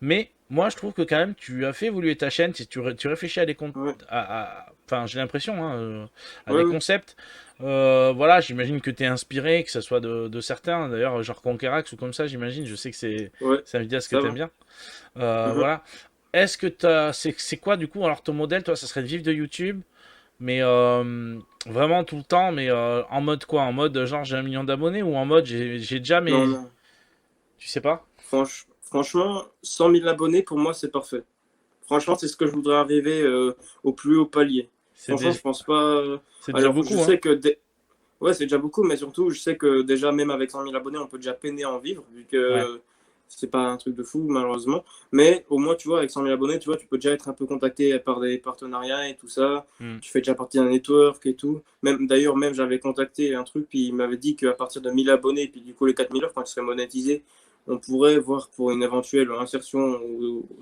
Mais moi, je trouve que quand même, tu as fait évoluer ta chaîne. Si tu réfléchis à des Ouais. enfin, j'ai l'impression, hein, à Ouais, des ouais. concepts. Voilà, j'imagine que tu es inspiré, que ce soit de certains, d'ailleurs, genre Conquerax ou comme ça, j'imagine. Je sais que Ouais. c'est un vidéaste que Ça tu aimes va. bien. Mhm. Voilà. Est-ce que c'est quoi du coup? Alors, ton modèle, toi, ça serait de vivre de YouTube, mais vraiment tout le temps, mais en mode quoi? En mode genre j'ai 1 million d'abonnés ou en mode j'ai déjà Non, mes. non. Tu sais pas? Franchement, 100 000 abonnés, pour moi, c'est parfait. Franchement, c'est ce que je voudrais arriver au plus haut palier. C'est Franchement, je déjà, pense pas. c'est déjà Alors, je beaucoup, hein? sais que. Ouais, c'est déjà beaucoup, mais surtout, je sais que déjà, même avec 100 000 abonnés, on peut déjà peiner à en vivre, vu Ouais. que c'est pas un truc de fou, malheureusement. Mais au moins, tu vois, avec 100 000 abonnés, tu vois, tu peux déjà être un peu contacté par des partenariats et tout ça. Hmm. Tu fais déjà partie d'un network et tout. Même, d'ailleurs, même j'avais contacté un truc, puis il m'avait dit qu'à partir de 1000 abonnés, puis du coup, les 4000 heures, quand ils seraient monétisés, on pourrait voir pour une éventuelle insertion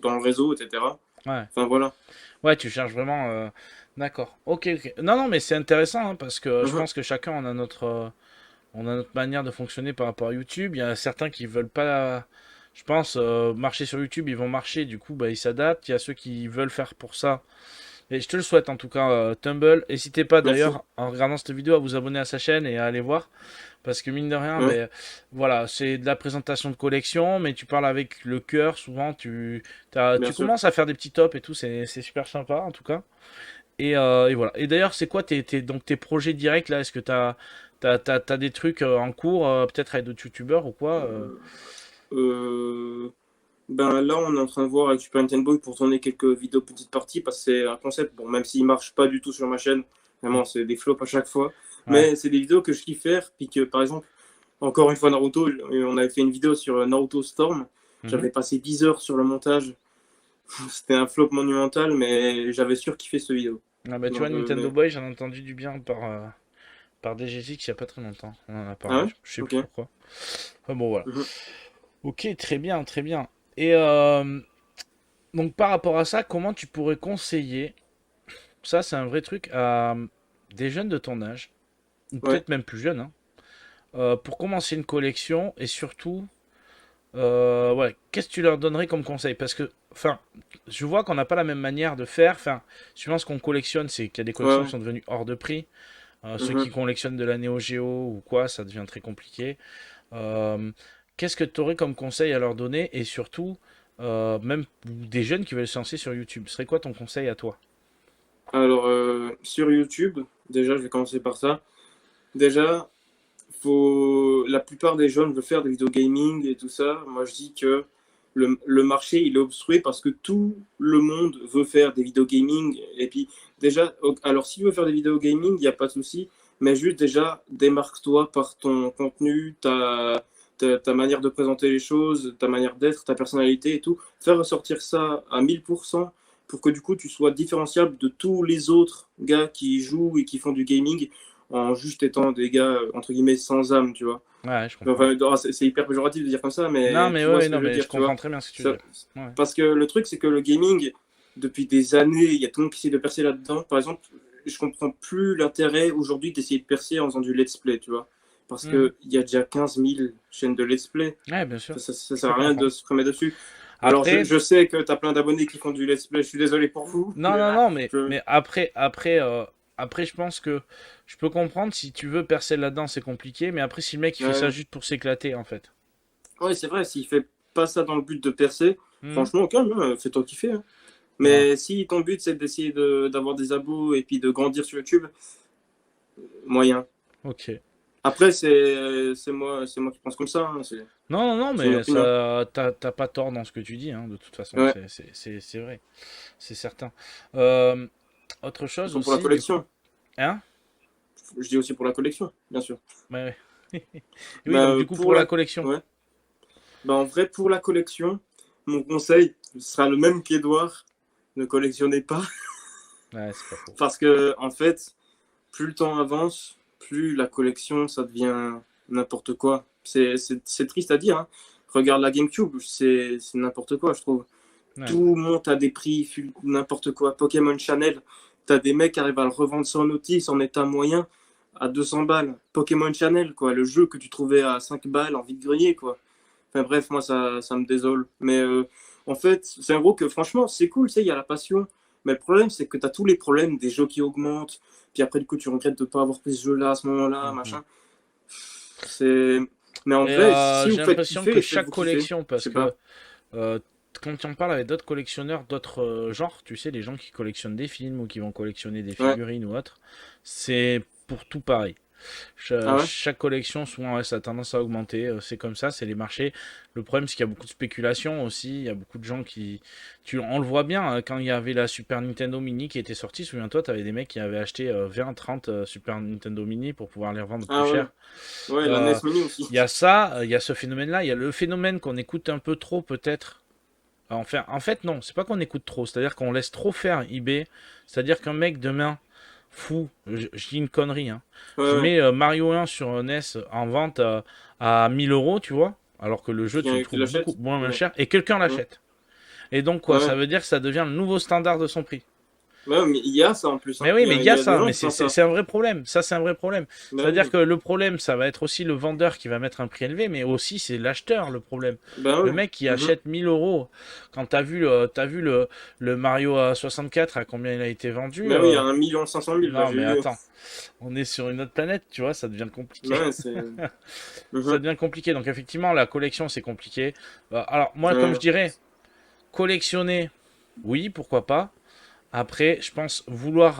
dans le réseau, etc. Ouais. Enfin, voilà. Ouais, tu cherches vraiment. D'accord. Ok, ok. Non, non, mais c'est intéressant hein, parce que je Mhm. pense que chacun on a notre manière de fonctionner par rapport à YouTube. Il y a certains qui veulent pas, je pense, marcher sur YouTube, ils vont marcher, du coup, bah, ils s'adaptent. Il y a ceux qui veulent faire pour ça. Et je te le souhaite en tout cas, Tumble. N'hésitez pas Merci. d'ailleurs, en regardant cette vidéo, à vous abonner à sa chaîne et à aller voir. Parce que mine de rien, Ouais, ben, voilà, c'est de la présentation de collection, mais tu parles avec le cœur, souvent bien tu sûr. commences à faire des petits tops et tout, c'est super sympa en tout cas. Et voilà. Et d'ailleurs, c'est quoi donc tes projets directs là? Est-ce que t'as des trucs en cours, peut-être avec d'autres youtubeurs ou quoi Euh, Ben là, on est en train de voir avec Super Nintendo Boy pour tourner quelques vidéos petites parties parce que c'est un concept, bon, même s'il marche pas du tout sur ma chaîne, vraiment, c'est des flops à chaque fois. Ouais. Mais c'est des vidéos que je kiffe faire. Puis que, par exemple, encore une fois, Naruto, on avait fait une vidéo sur Naruto Storm. Mhm. J'avais passé 10 heures sur le montage. C'était un flop monumental, mais j'avais surkiffé cette vidéo. Ah bah tu vois, Donc, Nintendo Boy, j'en ai entendu du bien par DGZX il y a pas très longtemps. On en a Ah parlé, ouais? je sais Ok. plus pourquoi. Enfin bon, voilà. Mhm. Ok, très bien, très bien. Et donc par rapport à ça, comment tu pourrais conseiller, ça c'est un vrai truc, à des jeunes de ton âge, ou Ouais. peut-être même plus jeunes, hein, pour commencer une collection et surtout, ouais, qu'est-ce que tu leur donnerais comme conseil? Parce que, enfin, je vois qu'on n'a pas la même manière de faire. Enfin, suivant ce qu'on collectionne, c'est qu'il y a des Ouais, collections qui ouais. sont devenues hors de prix. Ceux qui Mhm. collectionnent de la Neo Geo ou quoi, ça devient très compliqué. Euh, Qu'est-ce que tu aurais comme conseil à leur donner? Et surtout, même des jeunes qui veulent se lancer sur YouTube, ce serait quoi ton conseil à toi? Alors, sur YouTube, déjà, je vais commencer par ça. Déjà, la plupart des jeunes veulent faire des vidéos gaming et tout ça. Moi, je dis que le marché, il est obstrué parce que tout le monde veut faire des vidéos gaming. Et puis, déjà, alors, si tu veux faire des vidéos gaming, il n'y a pas de souci. Mais juste, déjà, démarque-toi par ton contenu, ta manière de présenter les choses, ta manière d'être, ta personnalité et tout. Faire ressortir ça à 1000% pour que du coup, tu sois différenciable de tous les autres gars qui jouent et qui font du gaming en juste étant des gars, entre guillemets, sans âme, tu vois. Ouais, je comprends. Enfin, c'est hyper péjoratif de dire comme ça, Non, mais mais tu vois ouais, ce que non, je veux mais je dire, tu comprends vois. très bien ce que tu veux Ça- dire. Ouais. Parce que le truc, c'est que le gaming, depuis des années, il y a tout le monde qui essaie de percer là-dedans. Par exemple, je comprends plus l'intérêt aujourd'hui d'essayer de percer en faisant du let's play, tu vois. Parce Mhm. qu'il y a déjà 15 000 chaînes de let's play. Ouais, bien sûr. Ça Je sert peux à rien de comprendre. se remettre dessus. Alors, Après, je sais que tu as plein d'abonnés qui font du let's play, je suis désolé pour vous, non, mais non, là, non, je... mais après, je pense que je peux comprendre si tu veux percer là-dedans, c'est compliqué. Mais après, si le mec il fait ça Ouais, juste pour s'éclater, en fait. ouais, c'est vrai, s'il fait pas ça dans le but de percer, Hmm. franchement, calme, hein, fais-toi kiffer, hein. Voilà. Mais si ton but c'est d'essayer d'avoir des abos et puis de grandir sur YouTube, moyen. Ok. Après, c'est moi qui pense comme ça, hein, Non, non, non, c'est une mais opinion. ça, t'as pas tort dans ce que tu dis, hein, de toute façon. Ouais, C'est vrai. C'est certain. Euh, Autre il chose faut pour la aussi, du coup. collection. Hein? Je dis aussi pour la collection, bien sûr. Ouais, ouais. Et oui, Bah, donc du coup, pour la collection. ouais. Bah, en vrai, pour la collection, mon conseil sera le même qu'Edouard. Ne collectionnez pas. Ouais, c'est pas faux. Parce que, en fait, plus le temps avance, plus la collection, ça devient n'importe quoi. C'est triste à dire, hein. Regarde la GameCube, c'est n'importe quoi, je trouve. Ouais. Tout monte à des prix, n'importe quoi. Pokémon Channel, t'as des mecs qui arrivent à le revendre sans notice en état moyen à 200 balles. Pokémon Channel, quoi, le jeu que tu trouvais à 5 balles en vide-grenier, quoi. Enfin bref, moi ça me désole. Mais en fait, c'est un gros que franchement, c'est cool, tu sais, il y a la passion. Mais le problème, c'est que tu as tous les problèmes des jeux qui augmentent. Puis après, du coup, tu regrettes de ne pas avoir pris ce jeu-là à ce moment-là, Mhm. machin. C'est... Mais en Et vrai, si vous j'ai faites l'impression que kiffer, chaque faites-vous kiffer. collection, Je parce sais que pas. euh, quand tu en parles avec d'autres collectionneurs, d'autres genres, tu sais, les gens qui collectionnent des films ou qui vont collectionner des Ouais. figurines ou autres, c'est pour tout pareil. Ah ouais? Chaque collection, souvent, ouais, ça a tendance à augmenter. C'est comme ça, c'est les marchés. Le problème, c'est qu'il y a beaucoup de spéculation aussi. Il y a beaucoup de gens qui. On le voit bien, hein, quand il y avait la Super Nintendo Mini qui était sortie, souviens-toi, tu avais des mecs qui avaient acheté 20, 30 Super Nintendo Mini pour pouvoir les revendre plus Ah ouais. cher. Ouais, la Euh, NES Mini aussi. il y a ça, il y a ce phénomène-là. Il y a le phénomène qu'on écoute un peu trop, peut-être. Enfin, en fait, non, c'est pas qu'on écoute trop. C'est-à-dire qu'on laisse trop faire eBay. C'est-à-dire qu'un mec demain fou, je dis une connerie, hein. Ouais, Je ouais. mets Mario 1 sur NES en vente à 1000 euros, tu vois, alors que le jeu, tu le Qui trouves beaucoup l'achète? moins Ouais. cher, et quelqu'un Ouais. l'achète. Et donc, quoi, ça Ouais. veut dire que ça devient le nouveau standard de son prix. Ouais, mais il y a ça en plus, Mais hein. oui, mais il y Il y a a des ça, gens mais qui font ça. c'est un vrai problème. Ça, c'est un vrai problème. Bah C'est-à-dire oui, que le problème, ça va être aussi le vendeur qui va mettre un prix élevé, mais aussi c'est l'acheteur le problème. bah Le oui. mec qui Mhm. achète 1000 euros, quand t'as vu le Mario à 64, à combien il a été vendu, Bah oui, il y a 1 500 000 là, non, j'ai mais vu. attends, on est sur une autre planète, tu vois, ça devient compliqué. Bah ouais, c'est. Ça Mhm. devient compliqué. Donc effectivement, la collection, c'est compliqué. Alors moi, comme je Ouais. dirais, collectionner, oui, pourquoi pas. Après, je pense vouloir,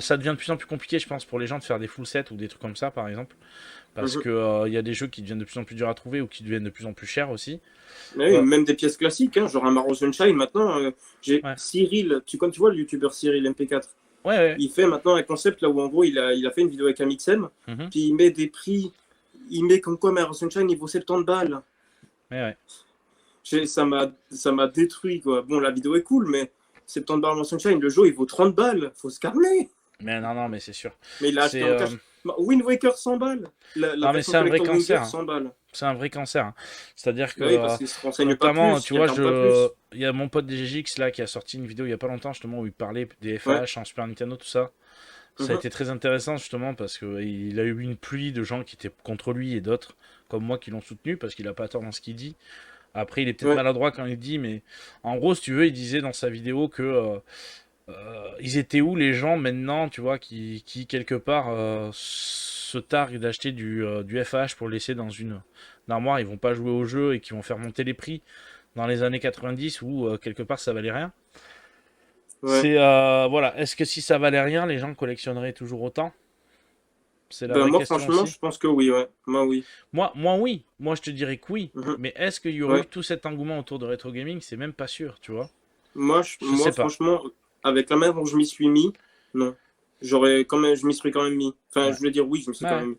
ça devient de plus en plus compliqué, je pense, pour les gens de faire des full sets ou des trucs comme ça, par exemple, parce Mhm. que il y a des jeux qui deviennent de plus en plus durs à trouver ou qui deviennent de plus en plus chers aussi. Bah oui, Euh, même des pièces classiques, hein, genre un Mario Sunshine maintenant. J'ai ouais, Cyril, comme tu vois le youtubeur Cyril MP4, ouais, ouais. il fait maintenant un concept là où en gros il a fait une vidéo avec un Mixem, Mhm. puis il met des prix, il met comme quoi Mario Sunshine il vaut 70 balles. Ouais, ouais. Ça m'a détruit quoi. Bon, la vidéo est cool, mais 70 balles Mario Sunshine, le jeu il vaut 30 balles, faut se calmer. Mais non, non, mais c'est sûr. Mais il l'a acheté C'est, en cash. Wind Waker 100 balles, la non, mais version c'est un vrai collector Wind cancer, Waker hein. 100 balles. C'est un vrai cancer, hein. C'est-à-dire que, Bah oui, parce qu'il se renseigne pas notamment, plus, tu il vois, regarde pas plus. il y a mon pote DGX là qui a sorti une vidéo il y a pas longtemps justement où il parlait des Ouais. FH en Super Nintendo, tout ça. Ça a Mhm. été très intéressant justement parce qu'il a eu une pluie de gens qui étaient contre lui et d'autres comme moi qui l'ont soutenu parce qu'il a pas tort dans ce qu'il dit. Après, il est peut-être Ouais. maladroit quand il dit, mais en gros, si tu veux, il disait dans sa vidéo que ils étaient où les gens maintenant, tu vois, qui quelque part se targuent d'acheter du FH pour le laisser dans une armoire, ils vont pas jouer au jeu et qui vont faire monter les prix dans les années 90 où quelque part ça valait rien. Ouais. C'est voilà, est-ce que si ça valait rien, les gens collectionneraient toujours autant? C'est la Ben vraie moi, question franchement, aussi. je pense que oui, ouais. Moi, oui. Moi oui, moi je te dirais que oui, Mhm. mais est-ce qu'il y aurait eu Ouais. tout cet engouement autour de rétro gaming? C'est même pas sûr, tu vois. Je Moi, sais pas. franchement, avec la manière dont je m'y suis mis, non. Je m'y serais quand même mis. Enfin, Ouais. je voulais dire oui, je me suis quand Ouais. même mis.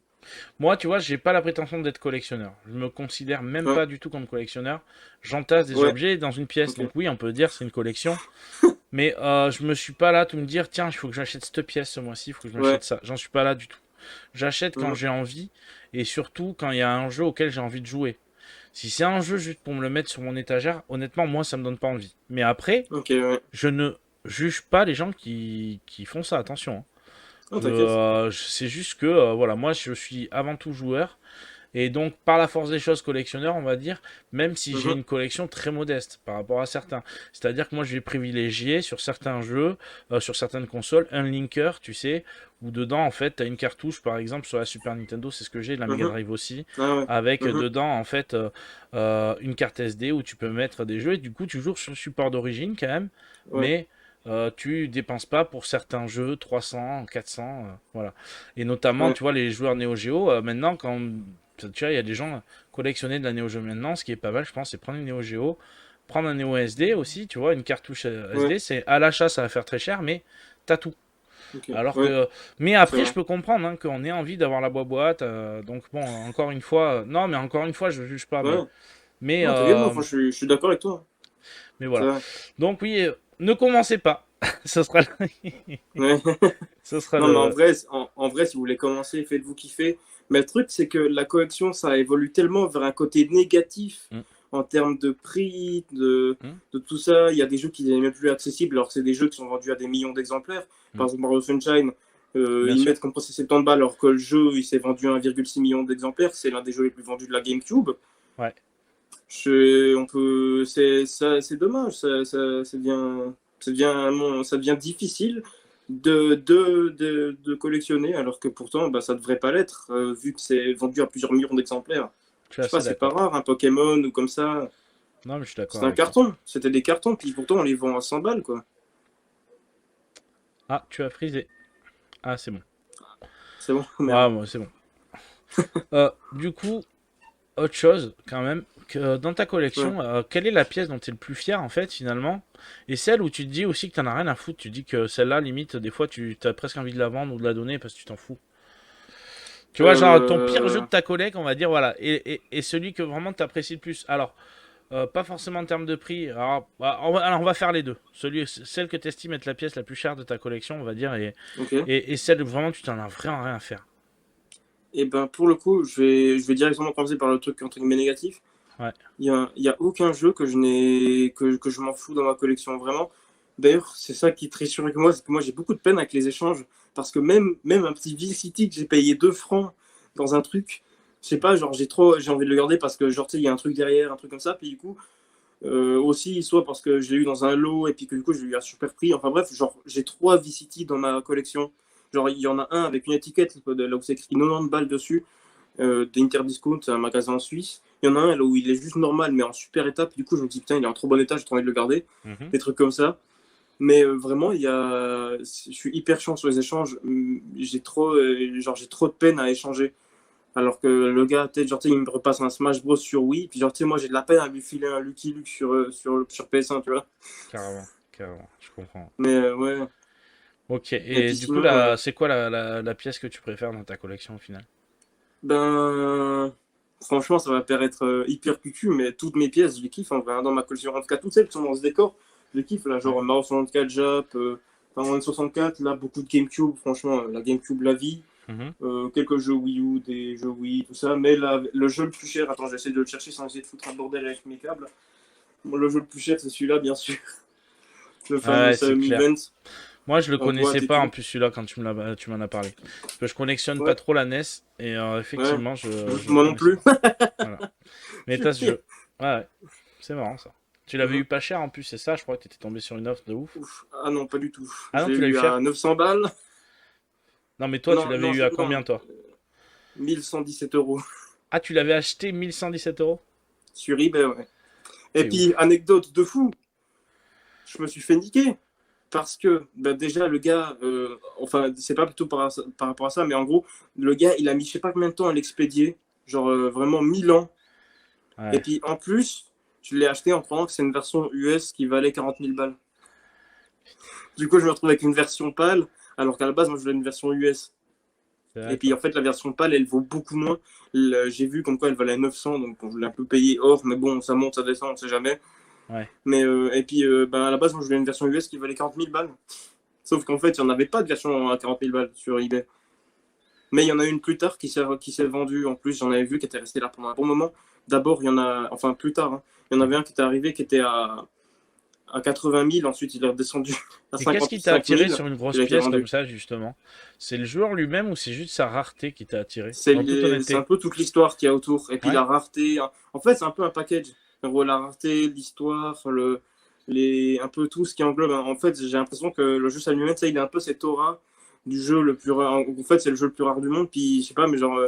Moi, tu vois, j'ai pas la prétention d'être collectionneur. Je me considère même Ouais. pas du tout comme collectionneur. J'entasse des Ouais. objets dans une pièce, Ok. donc oui, on peut dire c'est une collection. Mais je me suis pas là tout me dire, tiens, il faut que j'achète cette pièce ce mois-ci, il faut que je Ouais. m'achète ça. J'en suis pas là du tout. J'achète quand Mhm. j'ai envie et surtout quand il y a un jeu auquel j'ai envie de jouer. Si c'est un jeu juste pour me le mettre sur mon étagère, honnêtement, moi, ça me donne pas envie. Mais après, Ok, ouais. je ne juge pas les gens qui font ça, attention, hein. Oh, t'inquiète. C'est juste que, voilà, moi, je suis avant tout joueur. Et donc, par la force des choses, collectionneur, on va dire, même si j'ai Mhm. une collection très modeste par rapport à certains. C'est-à-dire que moi, je vais privilégier sur certains jeux, sur certaines consoles, un linker, tu sais, où dedans, en fait, tu as une cartouche, par exemple, sur la Super Nintendo, c'est ce que j'ai, la Mega Mhm. Drive aussi, Ah ouais. avec Mhm. dedans, en fait, une carte SD où tu peux mettre des jeux, et du coup, tu joues sur le support d'origine quand même, Ouais. mais tu dépenses pas pour certains jeux 300, 400, voilà. Et notamment, Ouais. tu vois, les joueurs Neo Geo, maintenant, quand tu vois, il y a des gens collectionner de la Neo Geo maintenant, ce qui est pas mal, je pense, c'est prendre une Neo Geo, prendre un Neo SD aussi, tu vois, une cartouche Ouais. SD, c'est à l'achat, ça va faire très cher, mais t'as tout. Ok. Alors Ouais. que, mais C'est après, je vrai. peux comprendre hein, qu'on ait envie d'avoir la boîte, donc bon, encore une fois, non, mais encore une fois, je juge pas, Ouais. mais, Non, t'inquiète, moi, je suis d'accord avec toi. mais C'est voilà. vrai. Donc oui, ne commencez pas. Ce sera, Ouais. ce sera Non, mais le. en vrai, si vous voulez commencer, faites-vous kiffer. Mais le truc, c'est que la collection, ça évolue tellement vers un côté négatif Mm, en termes de prix, mm, de tout ça. Il y a des jeux qui sont même plus accessibles, alors que c'est des jeux qui sont vendus à des millions d'exemplaires. mm. Par exemple, Mario Sunshine, Bien ils sûr. mettent comme procès 70 balles, alors que le jeu, il s'est vendu à 1,6 million d'exemplaires. C'est l'un des jeux les plus vendus de la GameCube. Ouais. C'est dommage, ça devient difficile de collectionner, alors que pourtant, bah, ça devrait pas l'être, vu que c'est vendu à plusieurs millions d'exemplaires. Je suis Je sais pas, assez c'est pas d'accord. rare, un Pokémon ou comme ça. Non, mais je suis d'accord C'était un avec toi. carton, c'était des cartons, puis pourtant on les vend à 100 balles, quoi. Ah, tu as frisé. Ah, c'est bon. C'est bon, Ouais, merde. bon, c'est bon. Du coup, autre chose, quand même, que dans ta Ouais. collection, quelle est la pièce dont tu es le plus fier, en fait, finalement? Et celle où tu te dis aussi que t'en as rien à foutre, tu dis que celle-là, limite, des fois, tu as presque envie de la vendre ou de la donner parce que tu t'en fous. Tu vois, genre, ton pire jeu Euh, de ta collègue, on va dire, voilà, et celui que vraiment tu apprécies le plus. Alors, pas forcément en termes de prix, alors, on va faire les deux. Celle que tu estimes être la pièce la plus chère de ta collection, on va dire, ok. et celle où vraiment tu t'en as vraiment rien à faire. Et ben pour le coup, je vais directement commencer par le truc entre guillemets négatif. Ouais. Il y a aucun jeu que je m'en fous dans ma collection, vraiment. D'ailleurs, c'est ça qui est très sûr avec moi, c'est que moi j'ai beaucoup de peine avec les échanges, parce que même un petit V-City que j'ai payé 2 francs dans un truc, je sais pas, genre j'ai envie de le garder parce que genre tu sais, il y a un truc derrière, un truc comme ça, puis du coup, aussi, soit parce que je l'ai eu dans un lot et puis que du coup je l'ai eu à super prix, enfin bref, genre j'ai 3 V-City dans ma collection. Genre il y en a un avec une étiquette là où c'est écrit 90 balles dessus, d'Interdiscount, un magasin en Suisse. Il y en a un là où il est juste normal mais en super état, puis du coup je me dis putain il est en trop bon état, j'ai trop envie de le garder, Mhm. des trucs comme ça. Mais vraiment, je suis hyper chiant sur les échanges. J'ai trop de peine à échanger. Alors que le gars, peut-être, genre, il me repasse un Smash Bros sur Wii, puis genre, moi, j'ai de la peine à lui filer un Lucky Luke sur PS1, tu vois. Carrément, carrément, je comprends. Mais ouais. Ok, Et et puis du coup, sinon, là, c'est quoi la pièce que tu préfères dans ta collection au final? ben, franchement, ça va paraître hyper cucu, mais toutes mes pièces, je les kiffe en vrai, hein, dans ma collection. En tout cas, toutes celles qui sont dans ce décor, je les kiffe. Là, Ouais. genre Mario 64 Jap, Mario 64, là, beaucoup de GameCube, franchement, la GameCube, la vie. Mhm. Quelques jeux Wii U, des jeux Wii, tout ça. Mais le jeu le plus cher, attends, j'essaie de le chercher sans essayer de foutre un bordel avec mes câbles. Bon, le jeu le plus cher, c'est celui-là, bien sûr. Le fameux Ouais, c'est Xiaomi clair. Event Moi, je le en connaissais boîte et pas en tout. plus celui-là quand tu m'en as parlé. Parce que je collectionne pas Ouais, trop la NES et ouais. effectivement, je le Moi non connaissais plus. pas. Voilà. Mais t'as ce Purée. jeu. Ouais, ouais. C'est marrant ça. Tu l'avais Mhm. eu pas cher en plus, c'est ça? Je crois que t'étais tombé sur une offre de ouf. Ouf. Ah non, pas du tout. Ah Je non, l'ai tu l'as eu eu cher? à 900 balles. Non, mais toi, tu Non, l'avais non, eu à non, combien toi? 1117 € Ah, tu l'avais acheté 1117 € sur eBay, ouais. Et C'est puis, ouf. anecdote de fou, je me suis fait niquer. Parce que bah, déjà, le gars, enfin, c'est pas plutôt par rapport à ça, mais en gros, le gars, il a mis je sais pas combien de temps à l'expédier, genre vraiment 1000 ans. Et Ouais. puis en plus, je l'ai acheté en croyant que c'est une version US qui valait 40 000 balles. Du coup, je me retrouve avec une version pâle, alors qu'à la base, moi, je voulais une version US. Et puis en D'accord. fait, la version pâle, elle vaut beaucoup moins. J'ai vu comme quoi elle valait 900, donc on voulait un peu payer hors, mais bon, ça monte, ça descend, on sait jamais. Ouais. Mais et puis bah, à la base, moi, je voulais une version US qui valait 40 000 balles. Sauf qu'en fait, il n'y en avait pas de version à 40 000 balles sur eBay. Mais il y en a une plus tard qui s'est vendue. En plus, j'en avais vu qui était resté là pendant un bon moment. D'abord, il y en a, enfin plus tard, hein, il y en avait Mhm. un qui était arrivé qui était à 80 000. Ensuite, il est redescendu à Et qu'est-ce qui t'a 55 attiré 000. sur une Il grosse a été pièce comme vendu. ça, justement? C'est le joueur lui-même ou c'est juste sa rareté qui t'a attiré? En toute C'est un honnêteté. peu toute l'histoire qu'il y a autour. Et puis Ouais? la rareté. En fait, c'est un peu un package. En gros, la rareté, l'histoire, un peu tout ce qui englobe. En fait, j'ai l'impression que le jeu Samuel, il a un peu cette aura du jeu le plus rare. En fait, c'est le jeu le plus rare du monde. Puis, je sais pas, mais genre,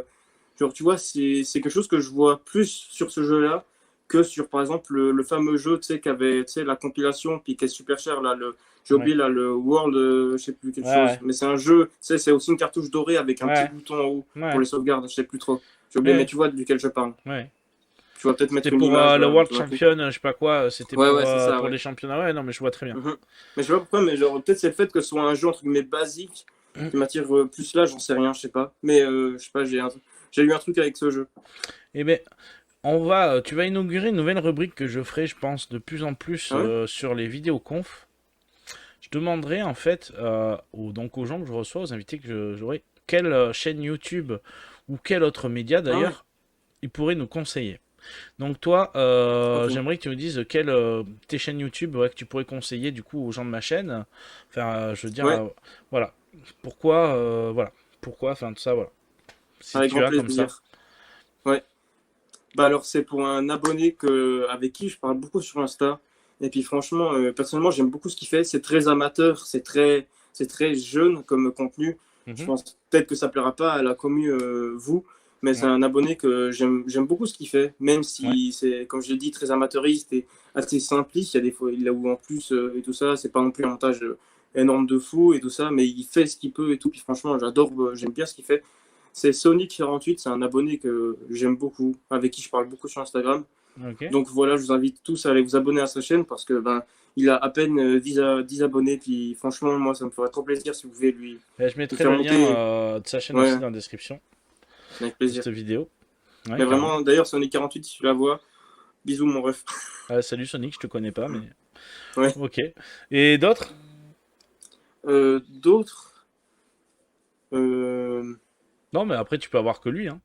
tu vois, c'est quelque chose que je vois plus sur ce jeu-là que sur, par exemple, le fameux jeu, tu sais, qui avait, tu sais, la compilation, puis qui est super cher, là, j'ai Ouais. oublié, là, le World, je sais plus, quelque chose. Ouais. Mais c'est un jeu, tu sais, c'est aussi une cartouche dorée avec un petit Ouais. bouton en haut pour Ouais. les sauvegardes, je sais plus trop. J'ai oublié, mais Ouais. tu vois duquel je parle. Ouais. Tu vas peut-être C'était mettre une pour image le World sur un truc. Champion, je sais pas quoi. C'était Ouais, ouais, c'est ça, pour les ouais. championnats. Ouais, non, mais je vois très bien. Mhm. Mais je sais pas pourquoi, mais genre, peut-être c'est le fait que ce soit un jeu, entre guillemets, basique, qui m'attire plus là, j'en sais rien, je sais pas. Mais je sais pas, j'ai eu un truc avec ce jeu. Eh ben, tu vas inaugurer une nouvelle rubrique que je ferai, je pense, de plus en plus Ah ouais? sur les vidéoconf. Je demanderai en fait donc aux gens que je reçois, aux invités que j'aurai, quelle chaîne YouTube ou quel autre média Ah ouais? d'ailleurs ils pourraient nous conseiller. Donc toi, Ok. j'aimerais que tu me dises quelles tes chaînes YouTube ouais, que tu pourrais conseiller du coup aux gens de ma chaîne. Enfin, je veux dire, Ouais, voilà. Voilà. Pourquoi, enfin tout ça, voilà. Si avec tu grand as comme ça. plaisir. Ouais. Bah alors, c'est pour un abonné avec qui je parle beaucoup sur Insta. Et puis franchement, personnellement, j'aime beaucoup ce qu'il fait. C'est très amateur, c'est très jeune comme contenu. Je Mhm. pense peut-être que ça plaira pas à la commu, vous, mais c'est Ouais, un abonné que j'aime beaucoup ce qu'il fait, même ouais, si c'est, comme je l'ai dit, très amateuriste et assez simpliste. Il y a des fois, il a où en plus et tout ça, c'est pas non plus un montage énorme de fou et tout ça, mais il fait ce qu'il peut et tout. Puis franchement, j'aime bien ce qu'il fait. C'est Sonic48, c'est un abonné que j'aime beaucoup, avec qui je parle beaucoup sur Instagram. ok. Donc voilà, je vous invite tous à aller vous abonner à sa chaîne parce que ben, il a à peine 10 abonnés. Puis franchement, moi, ça me ferait trop plaisir si vous pouvez Je lui mettrai faire le lien monter. de sa chaîne aussi Ouais, dans la description avec de plaisir. cette vidéo. Ouais, Mais carrément. vraiment, d'ailleurs, Sonic48, si tu la vois, bisous mon ref. Salut Sonic, je te connais pas, mais Ouais. ok. Et d'autres? D'autres, euh, Non, mais après tu peux avoir que lui, hein.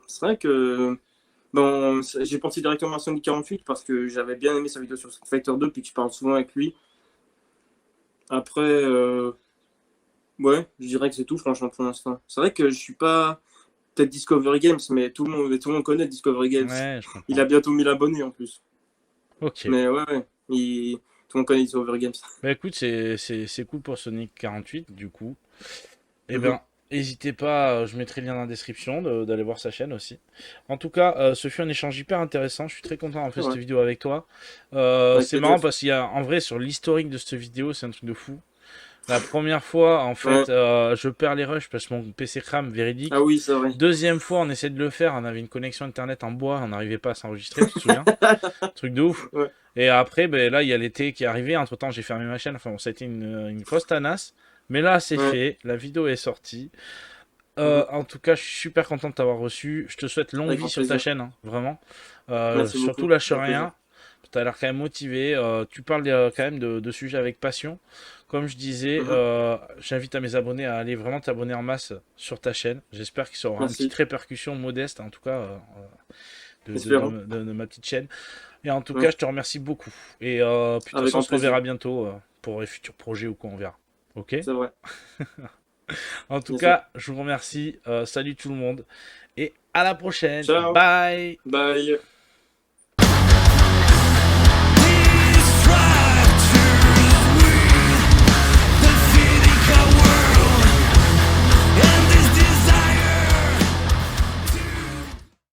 c'est vrai que bon, j'ai pensé directement à Sonic 48 parce que j'avais bien aimé sa vidéo sur Street Fighter 2 puis que je parle souvent avec lui. Après, ouais, je dirais que c'est tout, franchement, pour l'instant. C'est vrai que je suis pas peut-être Discovery Games, mais tout le monde connaît Discovery Games. Ouais, je Il comprends. a bientôt 1000 abonnés en plus. Ok. Mais ouais, ouais, tout le monde connaît Discovery Games. Bah écoute, c'est cool pour Sonic 48 du coup. Eh Mhm. ben, n'hésitez pas, je mettrai le lien dans la description d'aller voir sa chaîne aussi. En tout cas, ce fut un échange hyper intéressant. Je suis très content d'avoir fait C'est cette vrai. vidéo avec toi. Avec C'est marrant plaisir. parce qu'il y a, en vrai, sur l'historique de cette vidéo, c'est un truc de fou. La première fois, en fait, Ouais. je perds les rushs parce que mon PC crame, Ah véridique. oui, c'est vrai. Deuxième fois, on essaie de le faire, on avait une connexion internet en bois, on n'arrivait pas à s'enregistrer, tu te souviens? Truc de ouf. Ouais. Et après, ben, là, il y a l'été qui est arrivé. Entre-temps, j'ai fermé ma chaîne. Enfin, bon, ça a été une grosse tanasse. Mais là, c'est Ouais. fait. La vidéo est sortie. Mhm. En tout cas, je suis super content de t'avoir reçu. Je te souhaite longue Avec vie grand sur ta plaisir. chaîne, hein, vraiment. Merci Surtout, beaucoup. lâche Avec plaisir. rien. Tu as l'air quand même motivé. Tu parles quand même de sujets avec passion. Comme je disais, Mhm. j'invite à mes abonnés à aller vraiment t'abonner en masse sur ta chaîne. J'espère qu'il y aura une petite Merci. répercussion modeste, en tout cas, Espérons. de ma petite chaîne. Et en tout cas, Ouais. je te remercie beaucoup. Et puis de toute Avec façon, on grand se reverra plaisir. bientôt pour les futurs projets ou quoi, on verra. Ok? C'est vrai. En tout Bien sûr. cas, je vous remercie. Salut tout le monde. Et à la prochaine. Ciao. Bye! Bye.